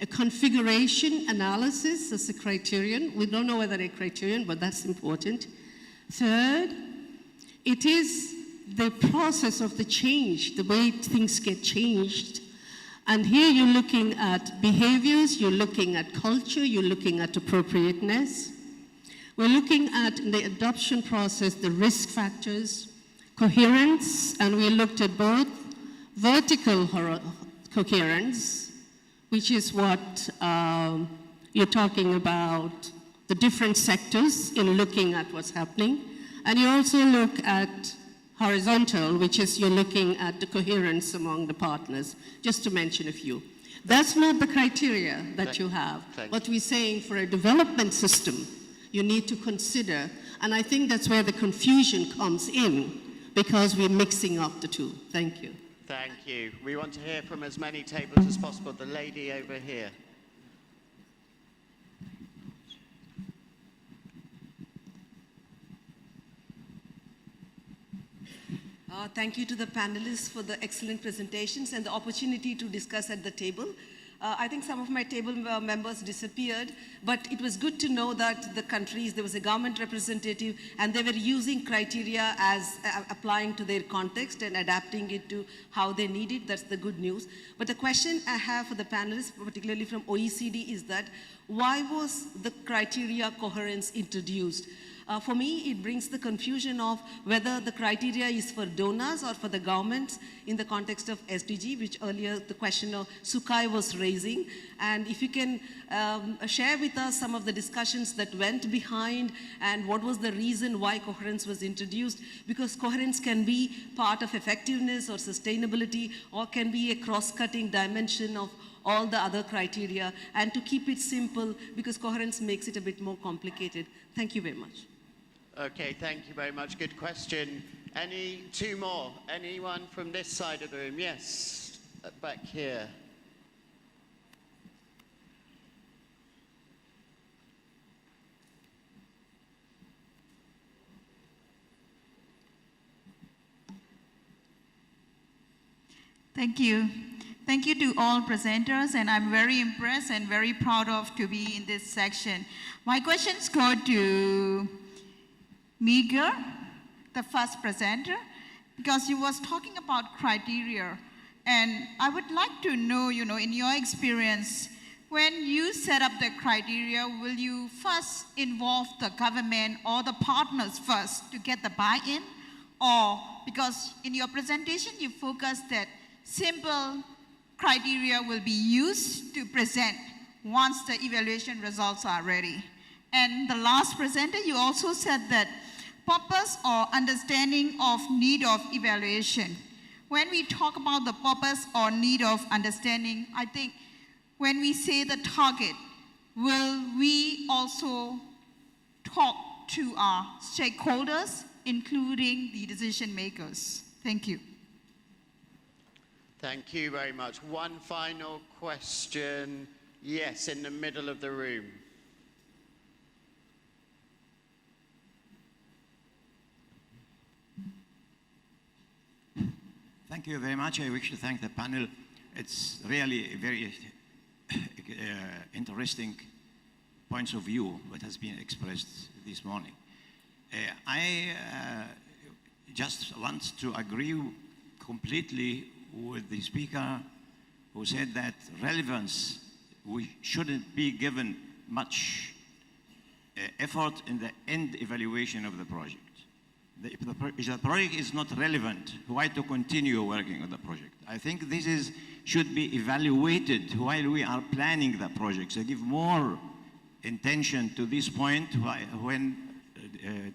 a configuration analysis as a criterion. We don't know whether a criterion, but that's important. Third, it is the process of the change, the way things get changed. And here you're looking at behaviors, you're looking at culture, you're looking at appropriateness. We're looking at in the adoption process the risk factors, coherence, and we looked at both vertical coherence, which is what you're talking about, the different sectors in looking at what's happening. And you also look at horizontal, which is you're looking at the coherence among the partners, just to mention a few. That's not the criteria that you have. What we're saying for a development system, you need to consider, and I think that's where the confusion comes in, because we're mixing up the two. Thank you. Thank you. We want to hear from as many tables as possible. The lady over here. Thank you to the panelists for the excellent presentations and the opportunity to discuss at the table. I think some of my table members disappeared, but it was good to know that the countries, there was a government representative, and they were using criteria as applying to their context and adapting it to how they need it. That's the good news. But the question I have for the panelists, particularly from OECD, is that why was the criteria coherence introduced? For me, it brings the confusion of whether the criteria is for donors or for the governments in the context of SDG, which earlier the question of Sukai was raising. And if you can share with us some of the discussions that went behind and what was the reason why coherence was introduced, because coherence can be part of effectiveness or sustainability, or can be a cross-cutting dimension of all the other criteria, and to keep it simple, because coherence makes it a bit more complicated. Thank you very much. Okay, thank you very much. Good question. Two more? Anyone from this side of the room? Yes, back here. Thank you. Thank you to all presenters, and I'm very impressed and very proud of to be in this section. My questions go to Meager, the first presenter, because you was talking about criteria, and I would like to know, in your experience, when you set up the criteria, will you first involve the government or the partners first to get the buy-in? Or, because in your presentation you focused that simple criteria will be used to present once the evaluation results are ready. And the last presenter, you also said that purpose or understanding of need of evaluation. When we talk about the purpose or need of understanding, I think when we say the target, will we also talk to our stakeholders, including the decision makers? Thank you. Thank you very much. One final question. Yes, in the middle of the room. Thank you very much. I wish to thank the panel. It's really a very interesting points of view that has been expressed this morning. I just want to agree completely with the speaker who said that relevance, we shouldn't be given much effort in the end evaluation of the project. If the project is not relevant, why to continue working on the project? I think this should be evaluated while we are planning the project. So give more intention to this point when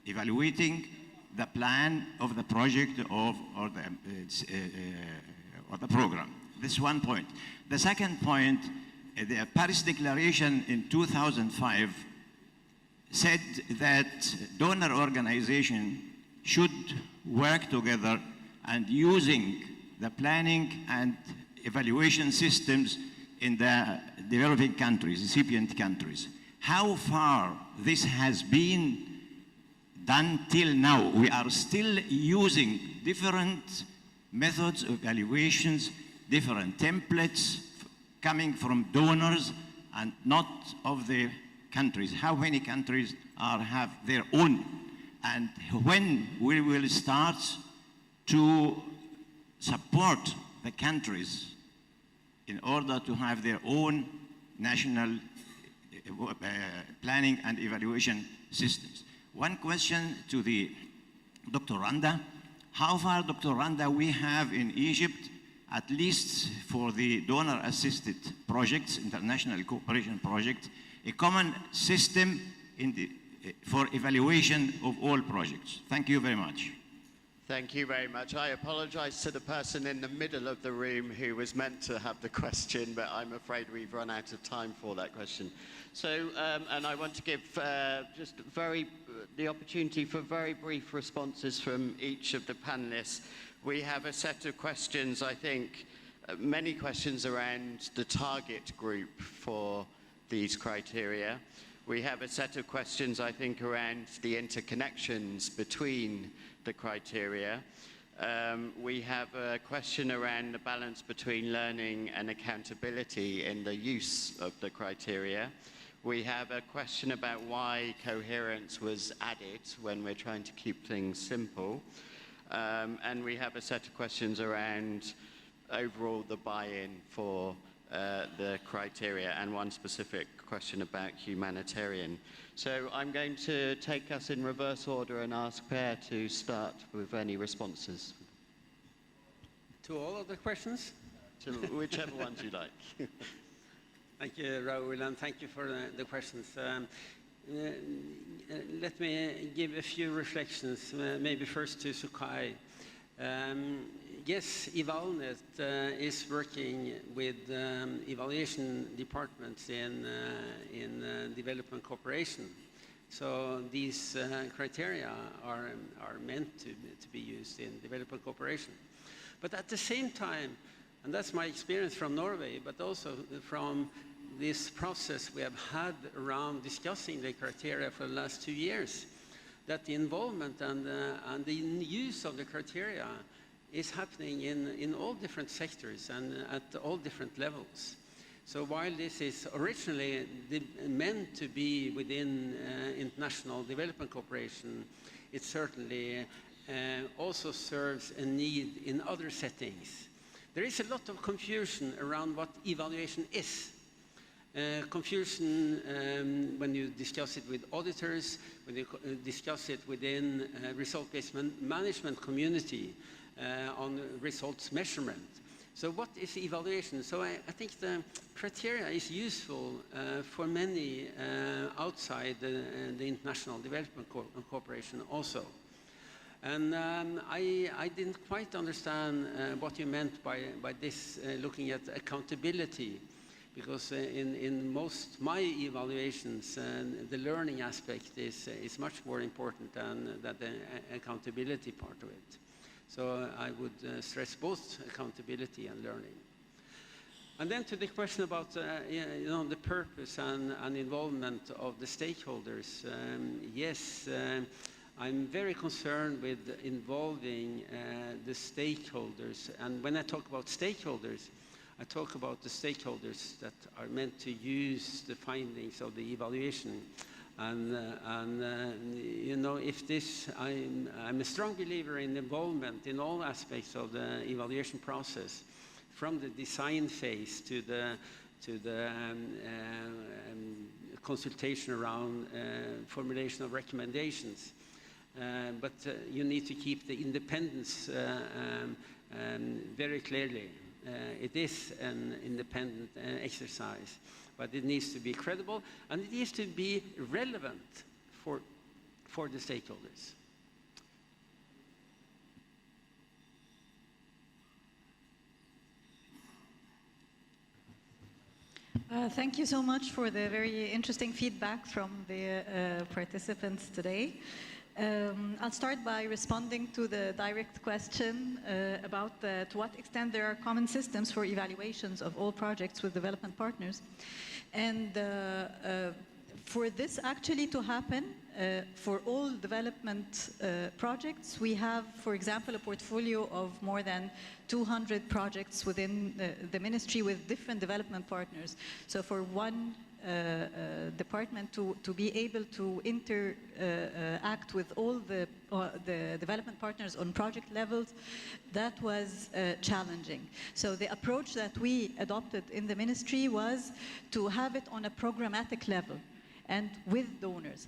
evaluating the plan of the project or the program. This is one point. The second point, the Paris Declaration in 2005 said that donor organizations should work together and using the planning and evaluation systems in the developing countries, recipient countries. How far this has been done till now. We are still using different methods of evaluations, different templates coming from donors and not of the countries. How many countries have their own? And when we will start to support the countries in order to have their own national planning and evaluation systems. One question to the Dr. Randa. How far, Dr. Randa, we have in Egypt, at least for the donor-assisted projects, international cooperation projects, a common system for evaluation of all projects? Thank you very much. Thank you very much. I apologize to the person in the middle of the room who was meant to have the question, but I'm afraid we've run out of time for that question. So, and I want to give just the opportunity for very brief responses from each of the panelists. We have a set of questions, I think, many questions around the target group for these criteria. We have a set of questions, I think, around the interconnections between the criteria. We have a question around the balance between learning and accountability in the use of the criteria. We have a question about why coherence was added when we're trying to keep things simple. And we have a set of questions around overall the buy-in for the criteria, and one specific question about humanitarian. So I'm going to take us in reverse order and ask Per to start with any responses. To all of the questions? To whichever ones you like. Thank you, Rahul, and thank you for the questions. Let me give a few reflections, maybe first to Sukai. Yes, Evalnet is working with evaluation departments in development cooperation. So these criteria are meant to be used in development cooperation. But at the same time, and that's my experience from Norway, but also from this process we have had around discussing the criteria for the last 2 years, that the involvement and the use of the criteria is happening in all different sectors and at all different levels. So while this is originally meant to be within international development cooperation, it certainly also serves a need in other settings. There is a lot of confusion around what evaluation is. Confusion when you discuss it with auditors, when you discuss it within result-based management community on results measurement. So what is evaluation? So I think the criteria is useful for many outside the international development cooperation also. And I didn't quite understand what you meant by this looking at accountability, because in most my evaluations, the learning aspect is much more important than the accountability part of it. So I would stress both accountability and learning. And then to the question about the purpose and involvement of the stakeholders. Yes, I'm very concerned with involving the stakeholders. And when I talk about stakeholders, I talk about the stakeholders that are meant to use the findings of the evaluation. And if this, I'm a strong believer in involvement in all aspects of the evaluation process, from the design phase to the consultation around formulation of recommendations. But you need to keep the independence very clearly. It is an independent exercise, but it needs to be credible and it needs to be relevant for the stakeholders. Thank you so much for the very interesting feedback from the participants today. I'll start by responding to the direct question about to what extent there are common systems for evaluations of all projects with development partners. And for this actually to happen, for all development projects, we have, for example, a portfolio of more than 200 projects within the ministry with different development partners. So for one department to be able to interact with all the development partners on project levels, that was challenging. So the approach that we adopted in the ministry was to have it on a programmatic level and with donors.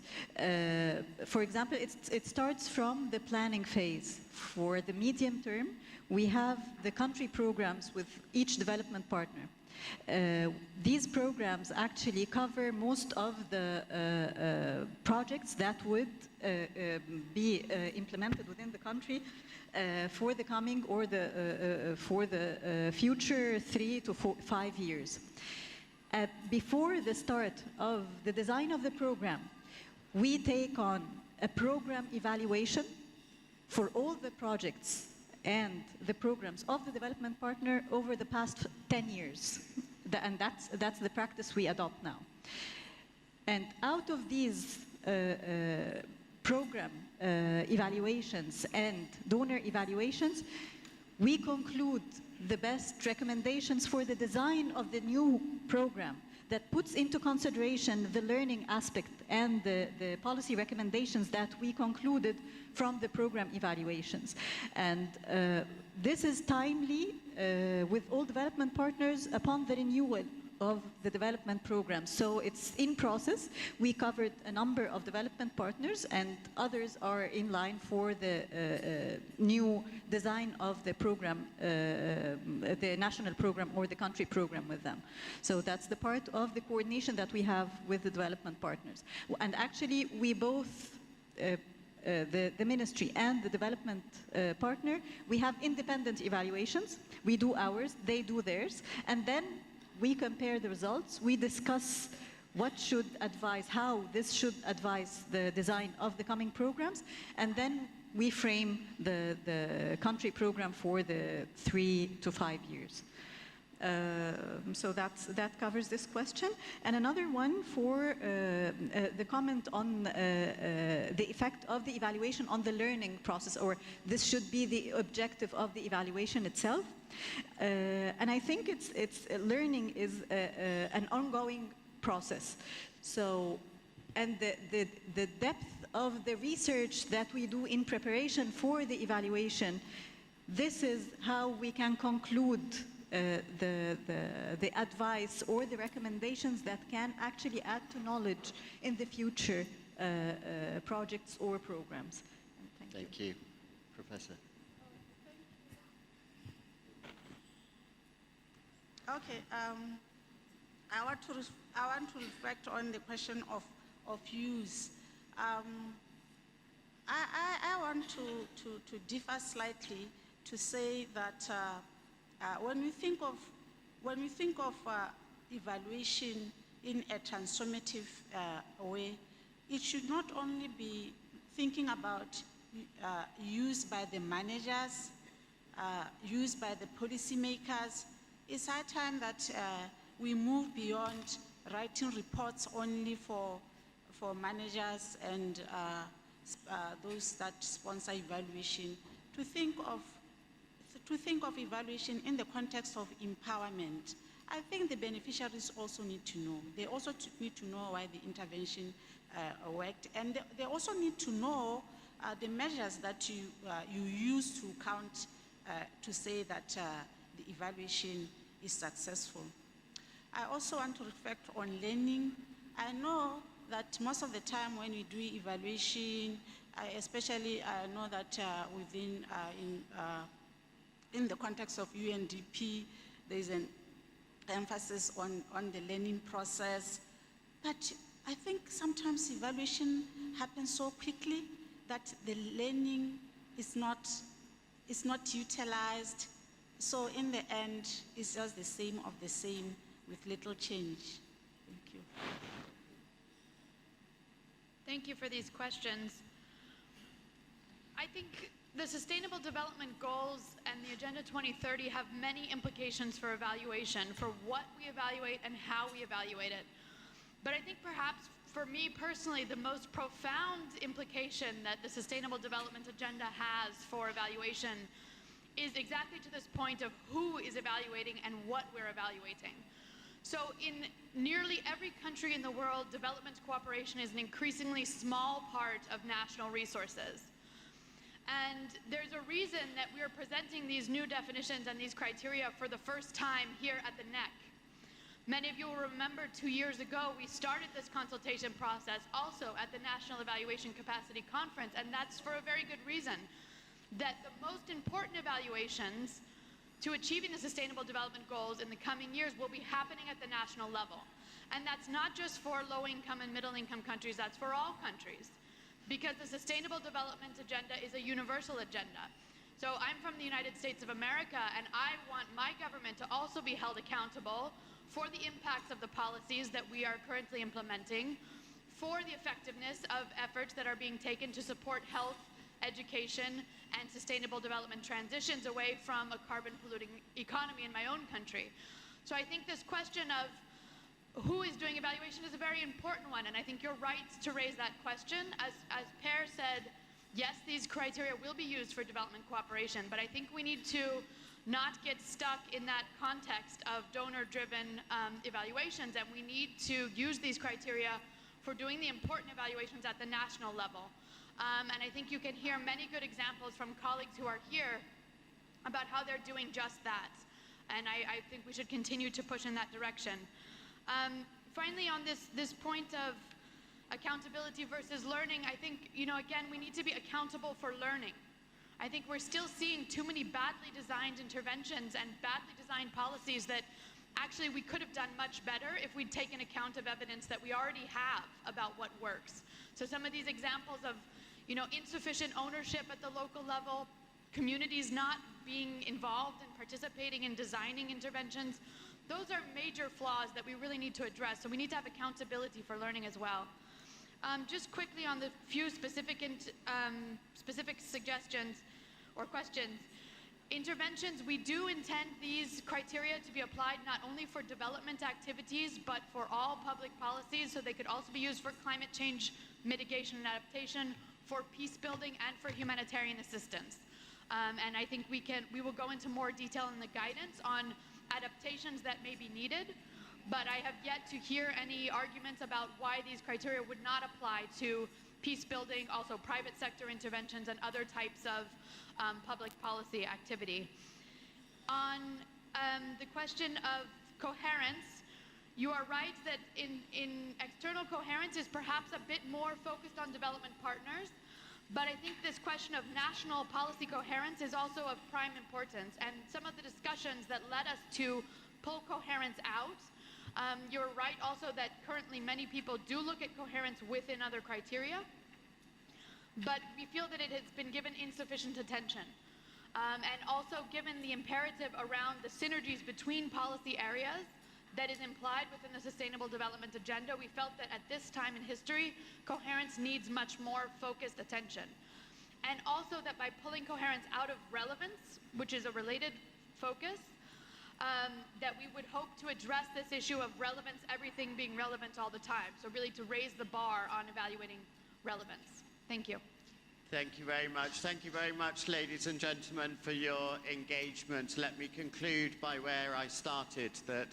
For example, it starts from the planning phase. For the medium term, we have the country programs with each development partner. These programs actually cover most of the projects that would be implemented within the country for the coming or for the future 3 to 5 years. Before the start of the design of the program, we take on a program evaluation for all the projects and the programs of the development partner over the past 10 years. And that's the practice we adopt now. And out of these program evaluations and donor evaluations, we conclude the best recommendations for the design of the new program that puts into consideration the learning aspect and the policy recommendations that we concluded from the program evaluations. And this is timely with all development partners upon the renewal of the development program. So it's in process. We covered a number of development partners, and others are in line for the new design of the program, the national program or the country program with them. So that's the part of the coordination that we have with the development partners. And actually, we both, the ministry and the development partner, we have independent evaluations. We do ours, they do theirs, and then we compare the results, we discuss what should advise, how this should advise the design of the coming programs, and then we frame the country program for the 3 to 5 years. So that covers this question. And another one for the comment on the effect of the evaluation on the learning process, or this should be the objective of the evaluation itself. And I think it's learning is an ongoing process. So, and the depth of the research that we do in preparation for the evaluation, this is how we can conclude the advice or the recommendations that can actually add to knowledge in the future projects or programs. Thank you. Professor. Okay, I want to reflect on the question of use. I want to differ slightly to say that when we think of evaluation in a transformative way, it should not only be thinking about use by the managers, use by the policymakers. It's high time that we move beyond writing reports only for managers and those that sponsor evaluation, to think of evaluation in the context of empowerment. I think the beneficiaries also need to know. They also need to know why the intervention worked, and they also need to know the measures that you use to count to say that the evaluation is successful. I also want to reflect on learning. I know that most of the time when we do evaluation, especially I know that within in the context of UNDP, there is an emphasis on the learning process. But I think sometimes evaluation happens so quickly that the learning is not utilized. So in the end, it's just the same of the same with little change. Thank you. Thank you for these questions. I think the Sustainable Development Goals and the Agenda 2030 have many implications for evaluation, for what we evaluate and how we evaluate it. But I think perhaps for me personally, the most profound implication that the Sustainable Development Agenda has for evaluation is exactly to this point of who is evaluating and what we're evaluating. So in nearly every country in the world, development cooperation is an increasingly small part of national resources. And there's a reason that we are presenting these new definitions and these criteria for the first time here at the NEC. Many of you will remember 2 years ago, we started this consultation process also at the National Evaluation Capacity Conference, and that's for a very good reason, that the most important evaluations to achieving the Sustainable Development Goals in the coming years will be happening at the national level. And that's not just for low-income and middle-income countries, that's for all countries. Because the Sustainable Development Agenda is a universal agenda. So I'm from the United States of America, and I want my government to also be held accountable for the impacts of the policies that we are currently implementing, for the effectiveness of efforts that are being taken to support health, education, and sustainable development transitions away from a carbon-polluting economy in my own country. So I think this question of who is doing evaluation is a very important one, and I think you're right to raise that question. As Per said, yes, these criteria will be used for development cooperation, but I think we need to not get stuck in that context of donor-driven evaluations, and we need to use these criteria for doing the important evaluations at the national level. And I think you can hear many good examples from colleagues who are here about how they're doing just that. And I think we should continue to push in that direction. Finally, on this point of accountability versus learning, I think, again, we need to be accountable for learning. I think we're still seeing too many badly designed interventions and badly designed policies that actually we could have done much better if we'd taken account of evidence that we already have about what works. So some of these examples of, insufficient ownership at the local level, communities not being involved and participating in designing interventions, those are major flaws that we really need to address. So we need to have accountability for learning as well. Just quickly on the few specific suggestions or questions. Interventions, we do intend these criteria to be applied not only for development activities, but for all public policies, so they could also be used for climate change mitigation and adaptation, for peace building, and for humanitarian assistance. And I think we will go into more detail in the guidance on adaptations that may be needed, but I have yet to hear any arguments about why these criteria would not apply to peace building, also private sector interventions, and other types of public policy activity. On the question of coherence, you are right that in external coherence is perhaps a bit more focused on development partners, but I think this question of national policy coherence is also of prime importance, and some of the discussions that led us to pull coherence out, you're right also that currently many people do look at coherence within other criteria, but we feel that it has been given insufficient attention. And also given the imperative around the synergies between policy areas that is implied within the Sustainable Development Agenda, we felt that at this time in history, coherence needs much more focused attention. And also that by pulling coherence out of relevance, which is a related focus, that we would hope to address this issue of relevance, everything being relevant all the time. So really to raise the bar on evaluating relevance. Thank you. Thank you very much. Thank you very much, ladies and gentlemen, for your engagement. Let me conclude by where I started, that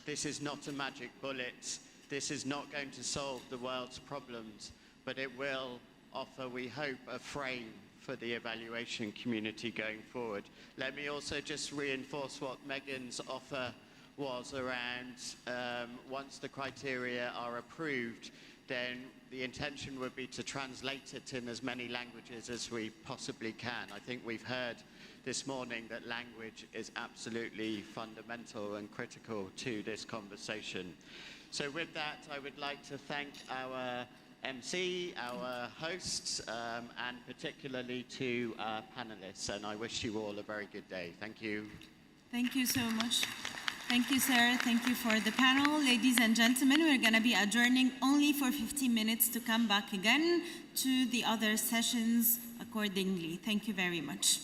this is not a magic bullet. This is not going to solve the world's problems, but it will offer, we hope, a frame for the evaluation community going forward. Let me also just reinforce what Megan's offer was around once the criteria are approved, then the intention would be to translate it in as many languages as we possibly can. I think we've heard this morning that language is absolutely fundamental and critical to this conversation. So with that, I would like to thank our MC, our hosts, and particularly to our panelists. And I wish you all a very good day. Thank you. Thank you so much. Thank you, sir. Thank you for the panel. Ladies and gentlemen, we're going to be adjourning only for 15 minutes to come back again to the other sessions accordingly. Thank you very much.